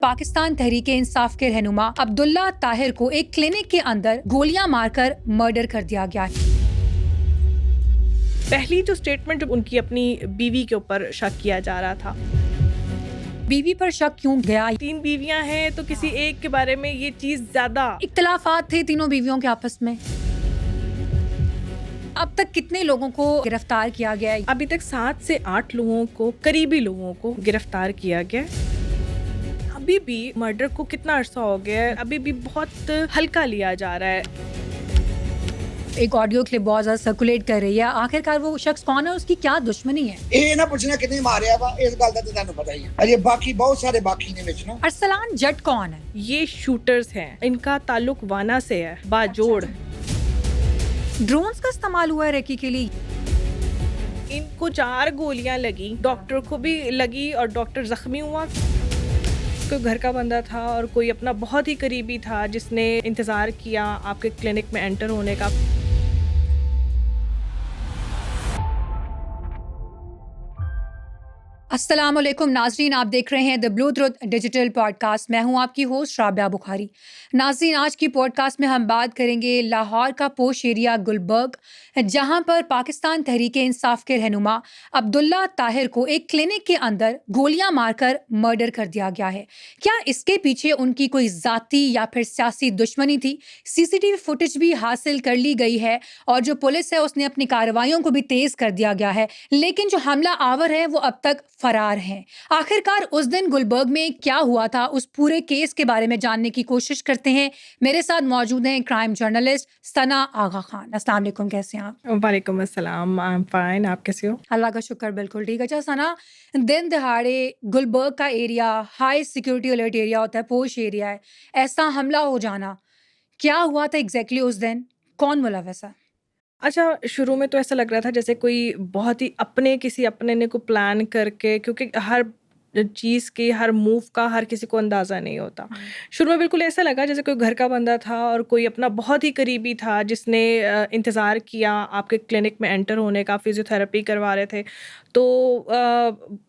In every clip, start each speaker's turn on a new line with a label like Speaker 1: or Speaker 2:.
Speaker 1: पाकिस्तान तहरीक इंसाफ के रहनुमा अब्दुल्ला ताहिर को एक क्लिनिक के अंदर गोलियां मारकर मर्डर कर दिया गया है।
Speaker 2: पहली जो स्टेटमेंट उनकी अपनी बीवी के ऊपर शक किया जा रहा था।
Speaker 1: बीवी पर शक क्यों गया?
Speaker 2: 3 बीवियां हैं तो किसी एक के बारे में ये चीज ज्यादा
Speaker 1: इख्तलाफात थे तीनों बीवियों के आपस में। अब तक कितने लोगों को गिरफ्तार किया गया है?
Speaker 2: अभी तक 7 से 8 लोगों को, करीबी लोगों को गिरफ्तार किया गया है। अभी भी मर्डर को कितना अरसा हो गया है, अभी भी बहुत हल्का लिया जा रहा है।
Speaker 1: एक ऑडियो क्लिप बहुत ज्यादा सर्कुलेट कर रही है। आखिरकार वो शख्स कौन है, उसकी क्या दुश्मनी है?
Speaker 3: ਇਹ ਨਾ ਪੁੱਛਣਾ ਕਿੰਨੇ ਮਾਰਿਆ ਵਾ, ਇਸ ਗੱਲ ਦਾ ਤਾਂ ਤੁਹਾਨੂੰ ਪਤਾ ही है। अजे बाकी बहुत सारे बाकी ने विच ना।
Speaker 1: अरसलान जट कौन है?
Speaker 2: ये शूटर्स हैं, इनका ताल्लुक वाना से है, बाजोड़।
Speaker 1: ड्रोन्स का इस्तेमाल हुआ है रेकी के लिए।
Speaker 2: इनको 4 गोलियां लगी, डॉक्टर को भी लगी और डॉक्टर जख्मी हुआ। कोई घर का बंदा था और कोई अपना बहुत ही करीबी था जिसने इंतजार किया आपके क्लिनिक में एंटर होने का।
Speaker 1: अस्सलाम वालेकुम नाजरीन, आप देख रहे हैं the blue truth digital podcast. मैं हूं आपकी होस्ट राबिया बुखारी। नाजरीन, आज की पॉडकास्ट में हम बात करेंगे लाहौर का पोश एरिया गुलबर्ग, जहां पर पाकिस्तान तहरीक इंसाफ के रहनुमा अब्दुल्ला ताहिर को एक क्लिनिक के अंदर गोलियां मारकर मर्डर कर दिया गया है। क्या इसके पीछे उनकी कोई ज़ाती या फिर सियासी दुश्मनी थी? सीसीटीवी फुटेज भी हासिल कर ली गई है और जो पुलिस है उसने अपनी कार्रवाइयों को भी तेज़ कर दिया गया है, लेकिन जो हमला आवर है वो अब तक फरार हैं। आखिरकार उस दिन गुलबर्ग में क्या हुआ था, उस पूरे केस के बारे में जानने की कोशिश करते हैं। मेरे साथ मौजूद हैं क्राइम जर्नलिस्ट सना आगा खान। अस्सलाम वालेकुम, कैसे हैं आप?
Speaker 2: वालेकुम अस्सलाम, आई एम फाइन, आप कैसे हो?
Speaker 1: अल्लाह का शुक्र, बिल्कुल ठीक है। अच्छा सना, दिन दहाड़े गुलबर्ग का area high security alert area होता है, पोश एरिया है, ऐसा हमला हो जाना, क्या हुआ था एग्जैक्टली उस दिन? कौन मुलव्वस है?
Speaker 2: अच्छा, शुरू में तो ऐसा लग रहा था जैसे कोई बहुत ही किसी अपने ने को प्लान करके, क्योंकि हर चीज़ की, हर मूव का हर किसी को अंदाज़ा नहीं होता। शुरू में बिल्कुल ऐसा लगा जैसे कोई घर का बंदा था और कोई अपना बहुत ही करीबी था जिसने इंतज़ार किया आपके क्लिनिक में एंटर होने का, फिजियोथेरेपी करवा रहे थे। तो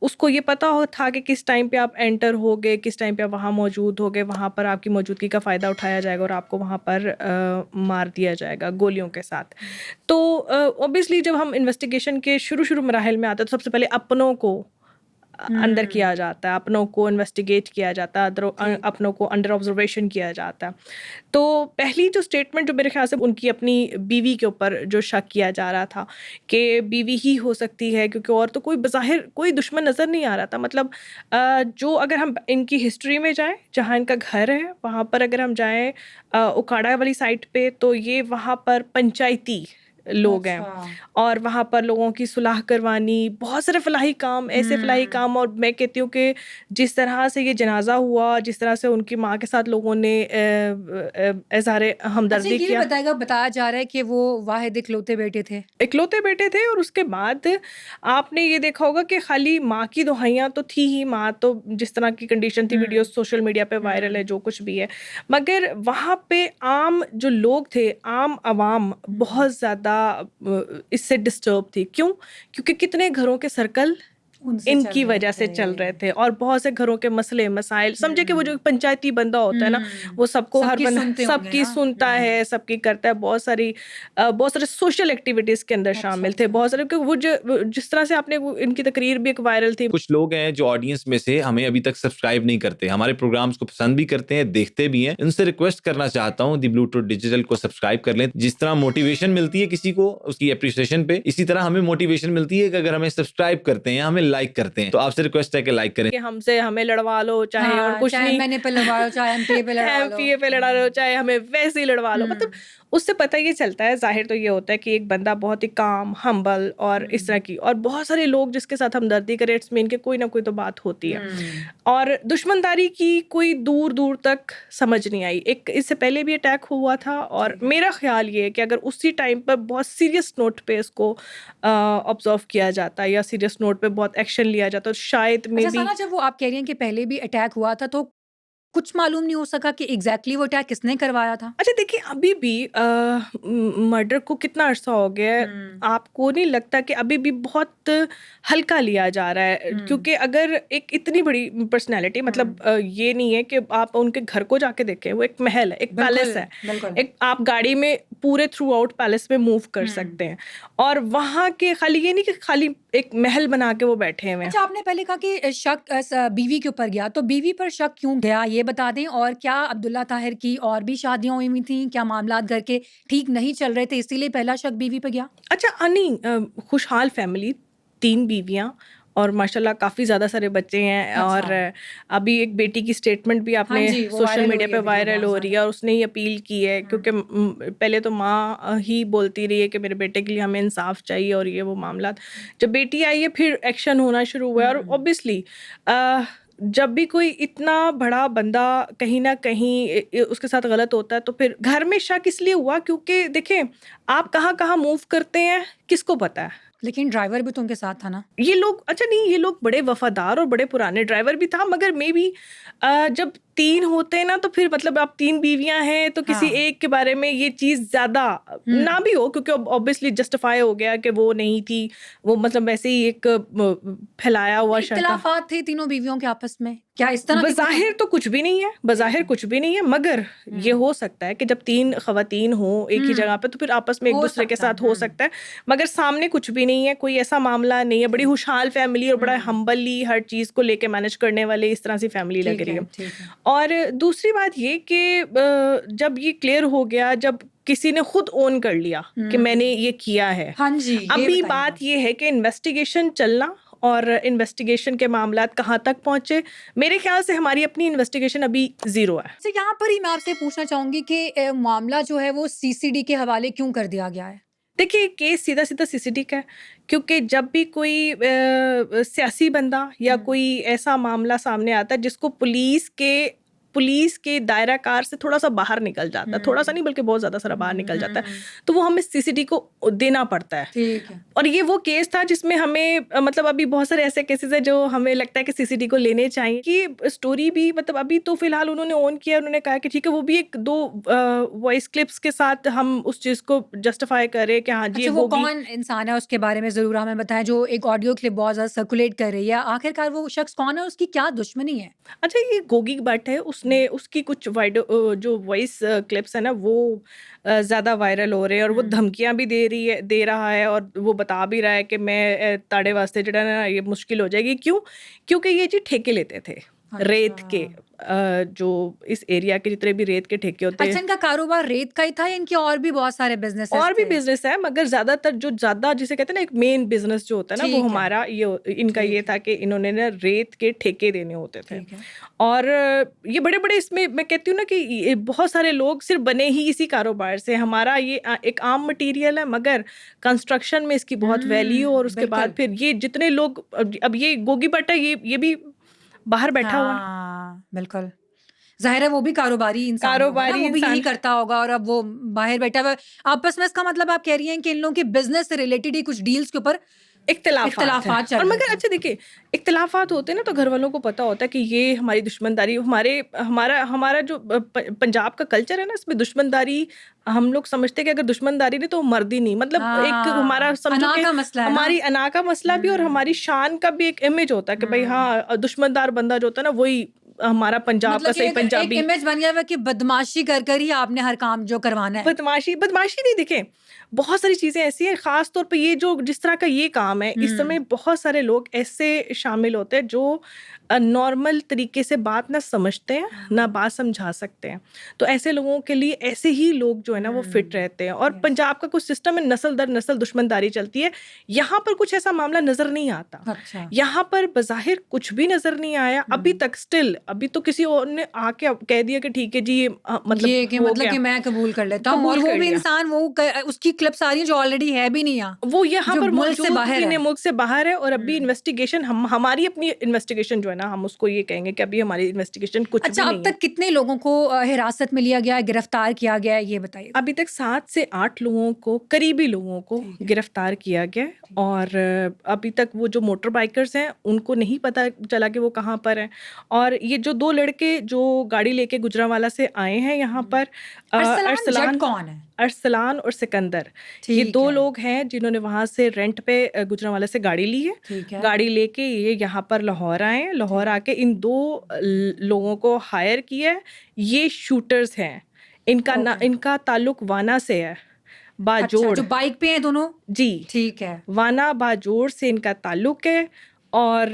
Speaker 2: उसको ये पता था कि किस टाइम पे आप एंटर होगे, किस टाइम पे आप वहाँ मौजूद होगे, वहाँ पर आपकी मौजूदगी का फ़ायदा उठाया जाएगा और आपको वहाँ पर मार दिया जाएगा गोलियों के साथ। तो ऑब्वियसली जब हम इन्वेस्टिगेशन के शुरू मराहिल में आते हैं तो सबसे पहले अपनों को अंदर किया जाता है, अपनों को इन्वेस्टिगेट किया जाता है, अपनों को अंडर ऑब्जर्वेशन किया जाता है। तो पहली जो स्टेटमेंट जो मेरे ख्याल से उनकी अपनी बीवी के ऊपर जो शक किया जा रहा था कि बीवी ही हो सकती है, क्योंकि और तो कोई बज़ाहिर कोई दुश्मन नज़र नहीं आ रहा था। मतलब जो अगर हम इनकी हिस्ट्री में जाएं, जहाँ इनका घर है वहाँ पर अगर हम जाएं उकाड़ा वाली साइट पे, तो ये वहाँ पर पंचायती लोग हैं और वहाँ पर लोगों की सुलह करवानी, बहुत सारे फलाही काम, ऐसे फलाही काम। और मैं कहती हूँ कि जिस तरह से ये जनाजा हुआ, जिस तरह से उनकी माँ के साथ लोगों ने इज़हारे हमदर्दी किया।
Speaker 1: बताया जा रहा है कि वो वाहिद इकलौते बेटे थे और
Speaker 2: उसके बाद आपने ये देखा होगा कि खाली माँ की दुहाइयाँ तो थी ही, माँ तो जिस तरह की कंडीशन थी, वीडियो सोशल मीडिया पे वायरल है, जो कुछ भी है, मगर वहाँ पे आम जो लोग थे, आम आवाम बहुत ज़्यादा इससे डिस्टर्ब थी। क्यों? क्योंकि कितने घरों के सर्कल इनकी वजह से चल रहे थे और बहुत से घरों के मसले मसाइल, समझे कि वो जो पंचायती बंदा होता है ना, वो सबको हर बंदा सबकी सुनता है, सबकी करता है। बहुत सारे सोशल एक्टिविटीज के अंदर शामिल थे, बहुत सारे। वो जिस तरह से आपने इनकी तकरीर भी एक वायरल थी।
Speaker 4: कुछ लोग हैं जो ऑडियंस में से हमें अभी तक सब्सक्राइब नहीं करते, हमारे प्रोग्राम्स को पसंद भी करते हैं, देखते भी हैं। उनसे रिक्वेस्ट करना चाहता हूँ द ब्लू ट्रुथ डिजिटल को सब्सक्राइब कर लें। जिस तरह मोटिवेशन मिलती है किसी को उसकी एप्रिसिएशन पे, इसी तरह हमें मोटिवेशन मिलती है कि अगर हमें सब्सक्राइब करते हैं, हमें लाइक करते हैं, तो आपसे रिक्वेस्ट है कि लाइक करें।
Speaker 2: हमें लड़वा लो, चाहे और कुछ नहीं,
Speaker 1: मैंने पे लड़वा लो, चाहे एमपीए पे
Speaker 2: लड़ा लो, चाहे हमें वैसे ही लड़वा लो। मतलब उससे पता ये चलता है, जाहिर तो ये होता है कि एक बंदा बहुत ही काम, हम्बल और इस तरह की, और बहुत सारे लोग जिसके साथ हमदर्दी करे, इट्स मीन के कोई ना कोई तो बात होती है। और दुश्मनदारी की कोई दूर दूर तक समझ नहीं आई। एक इससे पहले भी अटैक हुआ था और मेरा ख्याल ये है कि अगर उसी टाइम पर बहुत सीरियस नोट पे इसको ऑब्जर्व किया जाता या सीरियस नोट पे बहुत एक्शन लिया जाता, तो शायद में भी।
Speaker 1: जब वो आप कह रही हैं कि पहले भी अटैक हुआ था, तो कुछ मालूम नहीं हो सका कि एग्जैक्टली वो अटैक किसने करवाया था?
Speaker 2: अच्छा देखिए, अभी भी मर्डर को कितना अरसा हो गया है, आपको नहीं लगता कि अभी भी बहुत हल्का लिया जा रहा है? क्योंकि अगर एक इतनी बड़ी पर्सनैलिटी, मतलब ये नहीं है कि आप उनके घर को जाके देखें, वो एक महल है, एक पैलेस है,
Speaker 1: बिल्कुल।
Speaker 2: एक आप गाड़ी में पूरे थ्रू आउट पैलेस में मूव कर सकते हैं, और वहाँ के खाली ये नहीं कि खाली एक महल बना के वो बैठे हुए हैं।
Speaker 1: अच्छा, आपने पहले कहा कि शक बीवी के ऊपर गया, तो बीवी पर शक क्यों गया ये बता दें, और क्या अब्दुल्ला ताहिर की और भी शादियां हुई थी? क्या मामलात घर के ठीक नहीं चल रहे थे इसीलिए पहला शक बीवी पे गया?
Speaker 2: अच्छा, नहीं, खुशहाल फैमिली, 3 बीवियाँ और माशाल्लाह काफ़ी ज़्यादा सारे बच्चे हैं।
Speaker 1: अच्छा।
Speaker 2: और अभी एक बेटी की स्टेटमेंट भी
Speaker 1: हाँ
Speaker 2: आपने
Speaker 1: जी, वो
Speaker 2: सोशल
Speaker 1: वायरल हो
Speaker 2: मीडिया
Speaker 1: रही
Speaker 2: पे
Speaker 1: है वीडियो
Speaker 2: वायरल
Speaker 1: बहुत
Speaker 2: हो रही है, और उसने ही अपील की है, क्योंकि पहले तो माँ ही बोलती रही है कि मेरे बेटे के लिए हमें इंसाफ चाहिए, और ये वो मामला। जब बेटी आई है फिर एक्शन होना शुरू हुआ है, और ऑब्वियसली जब भी कोई इतना बड़ा बंदा कहीं ना कहीं उसके साथ गलत होता है, तो फिर घर में शक इसलिए हुआ क्योंकि देखें, आप कहाँ कहाँ मूव करते हैं किसको पता है।
Speaker 1: लेकिन ड्राइवर भी तो उनके साथ था ना?
Speaker 2: ये लोग, अच्छा नहीं, ये लोग बड़े वफादार और बड़े पुराने, ड्राइवर भी था, मगर मे बी जब 3 होते हैं ना, तो फिर मतलब आप 3 बीवियां हैं, तो किसी
Speaker 1: हाँ।
Speaker 2: एक के बारे में ये चीज़ ज़्यादा ना भी हो, क्योंकि ऑब्वियसली जस्टिफाई हो गया कि वो नहीं थी, वो मतलब वैसे ही एक फैलाया हुआ शक था।
Speaker 1: इख्तिलाफात थे तीनों बीवियों के आपस में, क्या इस तरह की कोई-
Speaker 2: बज़ाहिर तो कुछ भी नहीं है, बज़ाहिर कुछ भी नहीं है, मगर ये हो सकता है कि जब 3 ख़वातीन हो एक ही जगह पे, तो फिर आपस में एक
Speaker 1: हो
Speaker 2: दूसरे के
Speaker 1: सकता है,
Speaker 2: साथ हो सकता है, मगर सामने कुछ भी नहीं है, कोई ऐसा मामला नहीं है। बड़ी खुशहाल फैमिली और बड़ा हम्बली हर चीज़ को लेके मैनेज करने वाले इस तरह से फैमिली लग
Speaker 1: ठीक
Speaker 2: रही
Speaker 1: है,
Speaker 2: है।
Speaker 1: ठीक है।
Speaker 2: और दूसरी बात ये कि जब ये क्लियर हो गया, जब किसी ने खुद ओन कर लिया कि मैंने ये किया है,
Speaker 1: हाँ जी, ये
Speaker 2: अभी
Speaker 1: बताइएगा।
Speaker 2: बात ये है कि इन्वेस्टिगेशन चलना और इन्वेस्टिगेशन के मामलात कहाँ तक पहुंचे। मेरे ख्याल से हमारी अपनी इन्वेस्टिगेशन अभी 0 है।
Speaker 1: तो यहाँ पर ही मैं आपसे पूछना चाहूंगी कि मामला जो है वो सीसीडी के हवाले क्यों कर दिया गया है?
Speaker 2: देखिए, केस सीधा सीधा सीसीडी का है, क्योंकि जब भी कोई सियासी बंदा या कोई ऐसा मामला सामने आता है जिसको पुलिस के दायरा कार से थोड़ा सा बाहर निकल जाता है, थोड़ा सा नहीं बल्कि बहुत ज़्यादा सारा बाहर निकल जाता है, तो वो हमें सीसीडी को देना पड़ता है।
Speaker 1: ठीक है।
Speaker 2: और ये वो केस था जिसमें हमें मतलब अभी बहुत सारे ऐसे केसेस हैं जो हमें लगता है कि सीसीडी को लेने चाहिए। कि स्टोरी भी मतलब अभी तो फिलहाल उन्होंने ऑन किया, उन्होंने कहा कि ठीक है, वो भी 1-2 वॉइस क्लिप्स के साथ हम उस चीज़ को जस्टिफाई करें कि हाँ जी,
Speaker 1: अच्छा,
Speaker 2: ये
Speaker 1: वो
Speaker 2: गोगी।
Speaker 1: कौन इंसान है उसके बारे में ज़रूर हमें बताएं, जो एक ऑडियो क्लिप बहुत ज़्यादा सर्कुलेट कर रही है। आखिरकार वो शख्स कौन है, उसकी क्या दुश्मनी है?
Speaker 2: अच्छा, ये गोगी भट्ट है, उसने उसकी कुछ जो वॉइस क्लिप्स है ना, वो ज़्यादा वायरल हो रहे हैं, और वो धमकियां भी दे रहा है, और वो बता भी रहा है कि मैं ताड़े वास्ते जो है ना ये मुश्किल हो जाएगी। क्यों? क्योंकि ये जी ठेके लेते थे रेत के, जो इस एरिया के जितने भी रेत के ठेके होते
Speaker 1: अच्छा,
Speaker 2: हैं।
Speaker 1: इनका कारोबार रेत का ही था या इनके और भी बहुत सारे बिजनेस
Speaker 2: और भी बिजनेस है, मगर ज्यादातर जो ज्यादा जिसे कहते हैं ना एक मेन बिजनेस जो होता है ना, वो
Speaker 1: ठीक है।
Speaker 2: हमारा इनका ये था कि इन्होंने ना रेत के ठेके देने होते थे।
Speaker 1: ठीक है।
Speaker 2: और ये बड़े बड़े, इसमें मैं कहती हूँ ना कि बहुत सारे लोग सिर्फ बने ही इसी कारोबार से। हमारा ये एक आम मटेरियल है, मगर कंस्ट्रक्शन में इसकी बहुत वैल्यू, और उसके बाद फिर ये जितने लोग, अब ये गोगी भट्ट है, ये भी बाहर बैठा हुआ है।
Speaker 1: हाँ, बिल्कुल। ज़ाहिर है वो भी कारोबारी इंसान होगा ना,
Speaker 2: कारोबारी
Speaker 1: वो भी यही
Speaker 2: इंसान।
Speaker 1: करता होगा, और अब वो बाहर बैठा हुआ है। आपस में, इसका मतलब आप कह रही हैं कि इन लोगों के बिजनेस से रिलेटेड ही कुछ डील्स के ऊपर इख्तिलाफात
Speaker 2: हैं।
Speaker 1: चल
Speaker 2: और
Speaker 1: रहे
Speaker 2: मगर
Speaker 1: थे।
Speaker 2: अच्छा देखिए, इख्तिलाफात होते हैं ना, तो घर वालों को पता होता है कि ये हमारी दुश्मनदारी, हमारा जो पंजाब का कल्चर है ना, इसमें दुश्मनदारी हम लोग समझते हैं कि अगर दुश्मनदारी नहीं तो मर्द ही नहीं, मतलब एक हमारा
Speaker 1: हाँ,
Speaker 2: समझो
Speaker 1: अना
Speaker 2: कि
Speaker 1: का मसला है ना।
Speaker 2: हमारी अना का मसला भी, और हमारी शान का भी एक इमेज होता है कि भाई हाँ, दुश्मनदार बंदा जो होता है ना, वही हमारा पंजाब का
Speaker 1: मतलब कि
Speaker 2: सही
Speaker 1: एक
Speaker 2: पंजाबी।
Speaker 1: इमेज बन गया हुआ है कि बदमाशी कर ही आपने हर काम जो करवाना है।
Speaker 2: बदमाशी नहीं, देखें बहुत सारी चीज़ें ऐसी हैं, ख़ास तौर पे ये जो जिस तरह का ये काम है, इस समय बहुत सारे लोग ऐसे शामिल होते हैं जो नॉर्मल तरीके से बात ना समझते हैं, ना बात समझा सकते हैं। तो ऐसे लोगों के लिए ऐसे ही लोग जो है ना वो फिट रहते हैं। और पंजाब का कुछ सिस्टम है, नस्ल दर नस्ल दुश्मनदारी चलती है। यहाँ पर कुछ ऐसा मामला नज़र नहीं आता।
Speaker 1: अच्छा।
Speaker 2: यहाँ पर बज़ाहिर कुछ भी नज़र नहीं आया अभी तक। स्टिल अभी तो किसी और ने आके कह दिया कि ठीक है जी, ये मतलब
Speaker 1: ये कि
Speaker 2: हो
Speaker 1: मतलब
Speaker 2: गया।
Speaker 1: कि मैं कबूल कर लेता हूँ, और
Speaker 2: कबूल
Speaker 1: वो
Speaker 2: कर
Speaker 1: भी
Speaker 2: लिया।
Speaker 1: इंसान उसकी क्लिप्स आ रही है जो ऑलरेडी है भी नहीं यहाँ,
Speaker 2: वो यहाँ
Speaker 1: जो
Speaker 2: पर
Speaker 1: मुल्क से
Speaker 2: मौजूद
Speaker 1: बाहर
Speaker 2: भी
Speaker 1: है।
Speaker 2: नहीं, मुल्क से बाहर है। और अभी इन्वेस्टिगेशन, हमारी अपनी इन्वेस्टिगेशन जो है ना, हम उसको ये कहेंगे कि अभी हमारी इन्वेस्टिगेशन कुछ
Speaker 1: अच्छा,
Speaker 2: भी
Speaker 1: अब
Speaker 2: नहीं है।
Speaker 1: तक कितने लोगों को हिरासत में लिया गया है, गिरफ्तार किया गया है, ये बताइए।
Speaker 2: अभी तक 7 से 8 लोगों को, करीबी लोगों को गिरफ्तार किया गया है। और अभी तक वो जो मोटर बाइकर्स हैं उनको नहीं पता चला कि वो कहाँ पर हैं। और ये जो 2 लड़के जो गाड़ी लेके गुजरांवाला से आए हैं यहाँ पर
Speaker 1: अरसलान जट कौन है?
Speaker 2: अरसलान और सिकंदर, ये
Speaker 1: ठीक
Speaker 2: 2
Speaker 1: है।
Speaker 2: लोग हैं जिन्होंने वहाँ से रेंट पे गुजरांवाला से गाड़ी ली है।
Speaker 1: ठीक है।
Speaker 2: गाड़ी लेके ये यहाँ पर लाहौर आए हैं। लाहौर आके इन 2 लोगों को हायर किया है। ये शूटर्स हैं।
Speaker 1: ओके।
Speaker 2: इनका ताल्लुक वाना से है,
Speaker 1: अच्छा,
Speaker 2: बाजोड़।
Speaker 1: जो बाइक पे हैं दोनों?
Speaker 2: जी,
Speaker 1: ठीक है।
Speaker 2: वाना बाजोड़ से इनका ताल्लुक है। और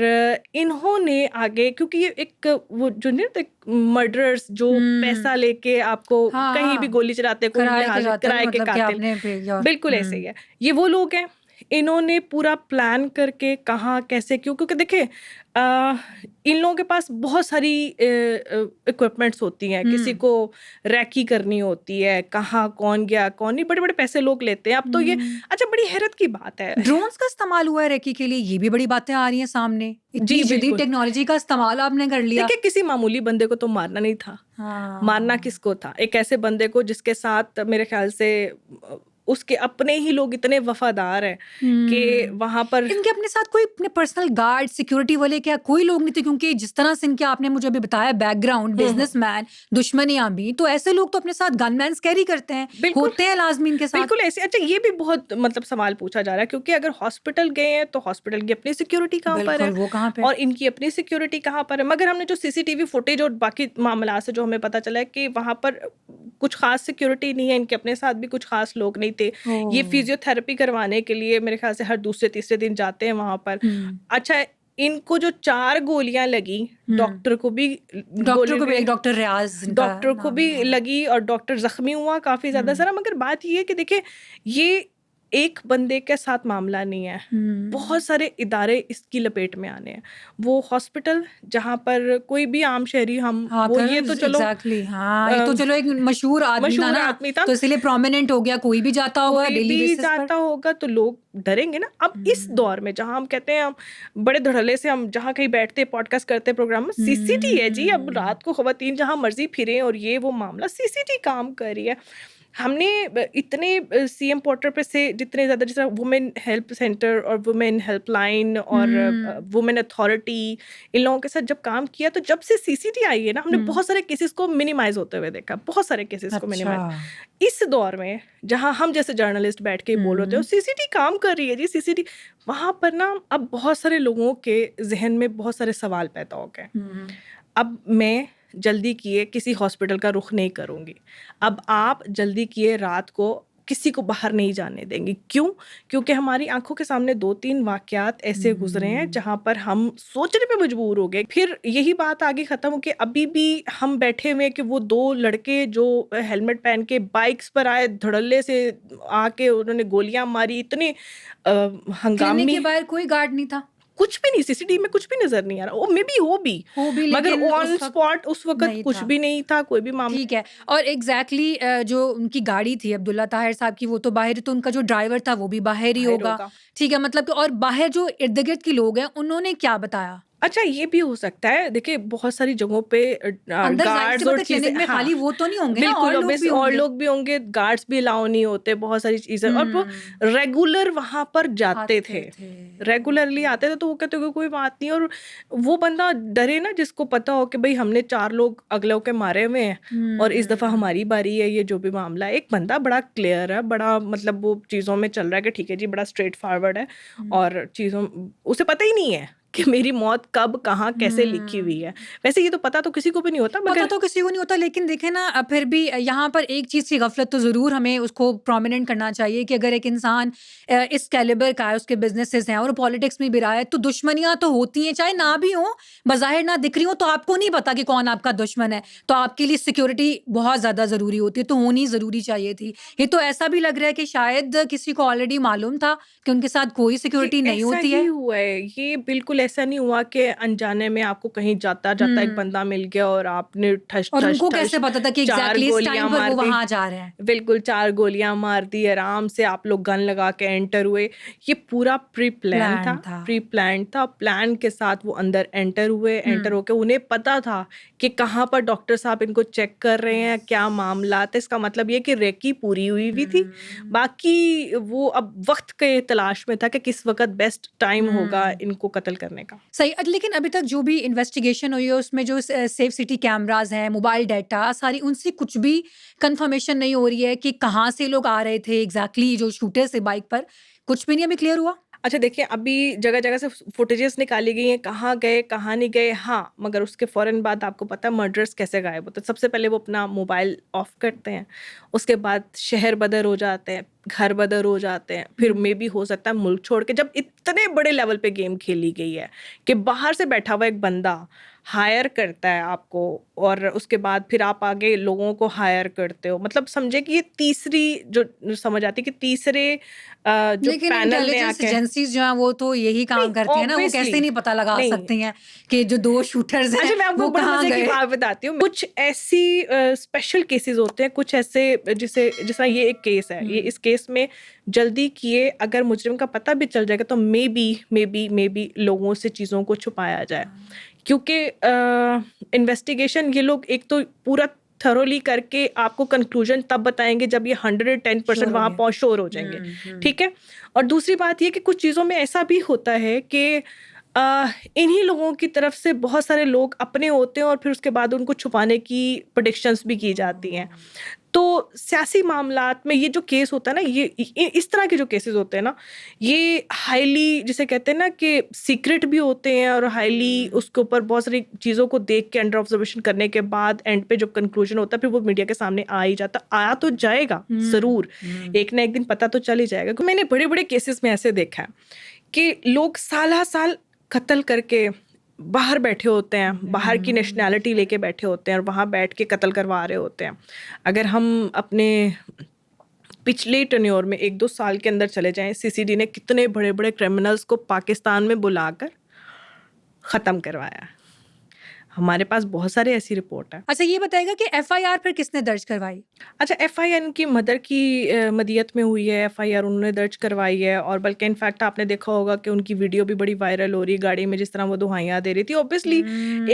Speaker 2: इन्होंने आगे, क्योंकि ये एक वो जो नहीं मर्डरर्स जो पैसा लेके आपको
Speaker 1: हाँ,
Speaker 2: कहीं भी
Speaker 1: हाँ।
Speaker 2: गोली चलाते हैं, कोई
Speaker 1: किराए के
Speaker 2: लिहाज
Speaker 1: कातिल,
Speaker 2: किराए के
Speaker 1: मतलब कि
Speaker 2: कातिल,
Speaker 1: आपने पे
Speaker 2: बिल्कुल ऐसे ही है। ये वो लोग हैं। इन्होंने पूरा प्लान करके कहाँ कैसे क्यों, क्योंकि देखिए इन लोगों के पास बहुत सारी इक्विपमेंट्स होती हैं। किसी को रैकी करनी होती है, कहाँ कौन गया कौन नहीं, बड़े बड़े पैसे लोग लेते हैं। अब तो ये अच्छा बड़ी हैरत की बात है,
Speaker 1: ड्रोन्स का इस्तेमाल हुआ है रेकी के लिए, ये भी बड़ी बातें आ रही हैं सामने। इतनी
Speaker 2: जी,
Speaker 1: जदीद
Speaker 2: बिल्कुल।
Speaker 1: टेक्नोलॉजी का इस्तेमाल आपने कर लिया।
Speaker 2: देखिए किसी मामूली बंदे को तो मारना नहीं था।
Speaker 1: हाँ।
Speaker 2: मारना किसको था? एक ऐसे बंदे को जिसके साथ मेरे ख्याल से उसके अपने ही लोग इतने वफादार हैं कि वहां पर
Speaker 1: इनके अपने साथ कोई अपने पर्सनल गार्ड, सिक्योरिटी वाले क्या कोई लोग नहीं थे? क्योंकि जिस तरह से इनके आपने मुझे अभी बताया बैकग्राउंड, बिजनेसमैन, दुश्मनियां भी, तो ऐसे लोग तो अपने साथ गनमैन्स कैरी करते हैं,
Speaker 2: बिल्कुल।
Speaker 1: होते हैं लाजमी इनके साथ।
Speaker 2: बिल्कुल ऐसे। अच्छा, ये भी बहुत मतलब सवाल पूछा जा रहा है, क्योंकि अगर हॉस्पिटल गए हैं तो हॉस्पिटल की अपनी सिक्योरिटी कहाँ पर है,
Speaker 1: बिल्कुल, वो कहाँ पे?
Speaker 2: और इनकी अपनी सिक्योरिटी कहाँ पर है। मगर हमने जो सीसीटीवी फुटेज और बाकी मामला से जो हमें पता चला है कि वहां पर कुछ खास सिक्योरिटी नहीं है, इनके अपने साथ भी कुछ खास लोग नहीं थे। ये फिजियोथेरेपी करवाने के लिए मेरे ख्याल से हर दूसरे तीसरे दिन जाते हैं वहां पर। अच्छा, इनको जो 4 गोलियां लगी, डॉक्टर को भी
Speaker 1: डॉक्टर रियाज,
Speaker 2: डॉक्टर को भी लगी और डॉक्टर जख्मी हुआ काफी ज्यादा सारा। मगर बात ये है कि देखिए ये एक बंदे के साथ मामला नहीं है, बहुत सारे इदारे इसकी लपेट में आने हैं। वो हॉस्पिटल जहाँ पर कोई भी आम शहरी हम वो ये तो चलो
Speaker 1: एग्जैक्टली, हाँ, ये तो चलो एक मशहूर आदमी था ना,
Speaker 2: आदमी था,
Speaker 1: तो इसलिए प्रोमिनेंट हो गया, कोई भी जाता होगा
Speaker 2: कोई
Speaker 1: डेली
Speaker 2: भी
Speaker 1: बेसिस पर।
Speaker 2: जाता होगा तो लोग डरेंगे ना। अब इस दौर में जहाँ हम कहते हैं हम बड़े धड़ल्ले से हम जहाँ कहीं बैठते पॉडकास्ट करते प्रोग्राम में, सीसीटी है जी। अब रात को खवातीन जहाँ मर्जी फिरे और ये वो मामला सीसीटी काम कर रही है। हमने इतने सीएम पोर्टल पे से जितने ज़्यादा, जैसे वुमेन हेल्प सेंटर और वुमेन हेल्पलाइन और वुमेन अथॉरिटी, इन लोगों के साथ जब काम किया, तो जब से सीसीटी आई है ना, हमने बहुत सारे केसेस को मिनिमाइज होते हुए देखा, बहुत सारे केसेस को मिनिमाइज। इस दौर में जहाँ हम जैसे जर्नलिस्ट बैठ के बोल रहे थे सीसीटी काम कर रही है जी, सीसीटी, वहाँ पर ना अब बहुत सारे लोगों के जहन में बहुत सारे सवाल पैदा हो गए। अब मैं जल्दी किए किसी हॉस्पिटल का रुख नहीं करूँगी। अब आप जल्दी किए रात को किसी को बाहर नहीं जाने देंगे। क्यों? क्योंकि हमारी आंखों के सामने 2-3 वाकयात ऐसे गुजरे हैं जहाँ पर हम सोचने पे मजबूर हो गए। फिर यही बात आगे ख़त्म हो कि अभी भी हम बैठे हुए कि वो 2 लड़के जो हेलमेट पहन के बाइक्स पर आए, धड़ल्ले से आके उन्होंने गोलियां मारी, इतने हंगामी
Speaker 1: के बाहर कोई गार्ड नहीं था,
Speaker 2: कुछ भी नहीं, सीसीटीवी में कुछ भी नजर नहीं आ रहा। वो मे बी हो भी मगर ऑन स्पॉट उस वक्त कुछ भी नहीं था, कोई भी मामला।
Speaker 1: ठीक है। और एग्जैक्टली जो उनकी गाड़ी थी अब्दुल्ला ताहिर साहब की, वो तो बाहर, तो उनका जो ड्राइवर था वो भी बाहर ही होगा। ठीक है, मतलब और बाहर जो इर्द गिर्द के लोग हैं उन्होंने क्या बताया?
Speaker 2: अच्छा, ये भी हो सकता है। देखिए बहुत सारी जगहों पे गार्ड्स और
Speaker 1: क्लिनिक में खाली वो तो नहीं होंगे ना,
Speaker 2: बिल्कुल और लोग भी होंगे, गार्ड्स भी अलाउ नहीं होते, बहुत सारी चीजें। और वो रेगुलर वहां पर जाते थे, रेगुलरली आते थे, तो वो कहते थे कोई बात नहीं। और वो बंदा डरे ना जिसको पता हो कि भाई हमने 4 लोग अगलों के मारे हुए हैं और इस दफा हमारी बारी है। ये जो भी मामला है, एक बंदा बड़ा क्लियर है, बड़ा मतलब वो चीजों में चल रहा है कि ठीक है जी, बड़ा स्ट्रेट फॉरवर्ड है और चीजों उसे पता ही नहीं है कि मेरी मौत कब कहाँ कैसे लिखी हुई है। वैसे ये तो पता तो किसी को भी नहीं होता,
Speaker 1: पता तो किसी को नहीं होता। लेकिन देखें ना, फिर भी यहाँ पर एक चीज़ की गफलत तो ज़रूर हमें उसको प्रोमिनेंट करना चाहिए कि अगर एक इंसान इस कैलिबर का है, उसके बिजनेसेस हैं और पॉलिटिक्स में भी रहा है, तो दुश्मनियाँ तो होती हैं, चाहे ना भी हो, बज़ाहिर ना दिख रही हो, तो आपको नहीं पता कि कौन आपका दुश्मन है, तो आपके लिए सिक्योरिटी बहुत ज़्यादा ज़रूरी होती है, तो होनी ज़रूरी चाहिए थी। ये तो ऐसा भी लग रहा है कि शायद किसी को ऑलरेडी मालूम था कि उनके साथ कोई सिक्योरिटी नहीं होती है।
Speaker 2: हुआ है ये, बिल्कुल ऐसा नहीं हुआ कि अनजाने में आपको कहीं जाता एक बंदा मिल गया और आपने ठश
Speaker 1: और
Speaker 2: ठश
Speaker 1: उनको
Speaker 2: ठश
Speaker 1: कैसे पता था कि एग्जैक्टली इस टाइम पर वो वहां जा रहे हैं?
Speaker 2: बिल्कुल 4 गोलियां मार दी, आराम से आप लोग गन लगा के एंटर हुए। ये पूरा प्री प्लान था। प्लान के साथ वो अंदर एंटर हुए। एंटर होके उन्हें पता था कि कहाँ पर डॉक्टर साहब इनको चेक कर रहे हैं, क्या मामला था। इसका मतलब ये कि रेकी पूरी हुई भी थी। बाकी वो अब वक्त के तलाश में था कि किस वक्त बेस्ट टाइम होगा इनको कत्ल करने का।
Speaker 1: सही। लेकिन अभी तक जो भी इन्वेस्टिगेशन हुई है उसमें जो सेफ सिटी कैमरास हैं, मोबाइल डाटा सारी, उनसे कुछ भी कंफर्मेशन नहीं हो रही है कि कहाँ से लोग आ रहे थे एग्जैक्टली, जो शूटर्स थे बाइक पर, कुछ भी नहीं अभी क्लियर हुआ।
Speaker 2: अच्छा देखिए, अभी जगह-जगह से फुटेजेस निकाली गई हैं, कहाँ गए, कहाँ नहीं गए। हाँ, मगर उसके फ़ौरन बाद आपको पता है मर्डरर्स कैसे गायब होते हैं। सबसे पहले वो अपना मोबाइल ऑफ करते हैं, उसके बाद शहर बदर हो जाते हैं, घर बदर हो जाते हैं, फिर मे बी हो सकता है मुल्क छोड़ के। जब इतने बड़े लेवल पे गेम खेली गई है कि बाहर से बैठा हुआ एक बंदा हायर करता है आपको, और उसके बाद फिर आप आगे लोगों को हायर करते हो, मतलब समझे कि ये तीसरी जो समझ आती है कि तीसरे जो
Speaker 1: लेकिन
Speaker 2: पैनल ने
Speaker 1: इंटेलिजेंस
Speaker 2: आके
Speaker 1: एजेंसीज जो हैं वो तो यही काम
Speaker 2: नहीं,
Speaker 1: करती है ना, वो कैसे
Speaker 2: ऑब्वियसली
Speaker 1: नहीं पता लगा
Speaker 2: नहीं।
Speaker 1: सकती हैं कि जो 2 शूटर्स
Speaker 2: अच्छा,
Speaker 1: हैं
Speaker 2: मैं आपको
Speaker 1: वो
Speaker 2: बड़ा
Speaker 1: कहाँ
Speaker 2: मजे की
Speaker 1: गए।
Speaker 2: बात बताती हूँ। कुछ ऐसी स्पेशल केसेस होते हैं, कुछ ऐसे जिस तरह ये एक केस है, ये इस केस में जल्दी किए अगर मुजरिम का पता भी चल जाएगा तो मे बी लोगों से चीज़ों को छुपाया जाए, क्योंकि इन्वेस्टिगेशन ये लोग एक तो पूरा थरोली करके आपको कंक्लूजन तब बताएंगे जब ये 110%
Speaker 1: श्योर हो
Speaker 2: वहाँ
Speaker 1: गया।
Speaker 2: पहुँच श्योर हो जाएंगे। ठीक है। और दूसरी बात ये कि कुछ चीज़ों में ऐसा भी होता है कि इन्हीं लोगों की तरफ से बहुत सारे लोग अपने होते हैं और फिर उसके बाद उनको छुपाने की प्रेडिक्शंस भी की जाती हैं। तो सियासी मामलात में ये जो केस होता है ना, ये इस तरह के जो केसेस होते हैं ना, ये हाईली जिसे कहते हैं ना कि सीक्रेट भी होते हैं, और हाईली उसके ऊपर बहुत सारी चीज़ों को देख के अंडर ऑब्जर्वेशन करने के बाद एंड पे जो कंक्लूजन होता है फिर वो मीडिया के सामने आ ही जाता। आया तो जाएगा ज़रूर, एक ना एक दिन पता तो चल ही जाएगा। क्योंकि मैंने बड़े बड़े केसेस में ऐसे देखा है कि लोग साल कत्ल करके बाहर बैठे होते हैं, बाहर की नेशनैलिटी लेके बैठे होते हैं और वहाँ बैठ के कत्ल करवा रहे होते हैं। अगर हम अपने पिछले टेन्योर में 1-2 साल के अंदर चले जाएं, सीसीडी ने कितने बड़े बड़े क्रिमिनल्स को पाकिस्तान में बुलाकर ख़त्म करवाया। हमारे पास बहुत सारे ऐसी रिपोर्ट है।
Speaker 1: अच्छा, ये बताएगा कि एफआईआर फिर किसने दर्ज करवाई।
Speaker 2: अच्छा, एफआईआर इनकी मदर की मदियत में हुई है, एफआईआर उन्होंने दर्ज करवाई है। और बल्कि इनफैक्ट आपने देखा होगा कि उनकी वीडियो भी बड़ी वायरल हो रही है, गाड़ी में जिस तरह वो दुहाइयाँ दे रही थी। ऑब्वियसली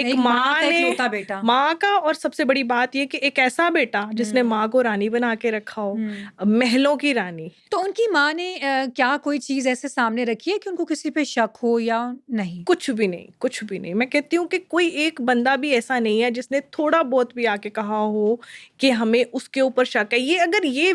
Speaker 2: एक
Speaker 1: माँ
Speaker 2: माँ
Speaker 1: का
Speaker 2: ने
Speaker 1: इकलौता बेटा।
Speaker 2: माँ का, और सबसे बड़ी बात ये कि एक ऐसा बेटा जिसने माँ को रानी बना के रखा हो, महलों की रानी।
Speaker 1: तो उनकी माँ ने क्या कोई चीज ऐसे सामने रखी है कि उनको किसी पे शक हो या नहीं।
Speaker 2: कुछ भी नहीं, कुछ भी नहीं। मैं कहती हूँ कि कोई एक बंदा भी ऐसा नहीं है जिसने थोड़ा बहुत भी आके कहा हो कि हमें उसके ऊपर शक है। ये अगर ये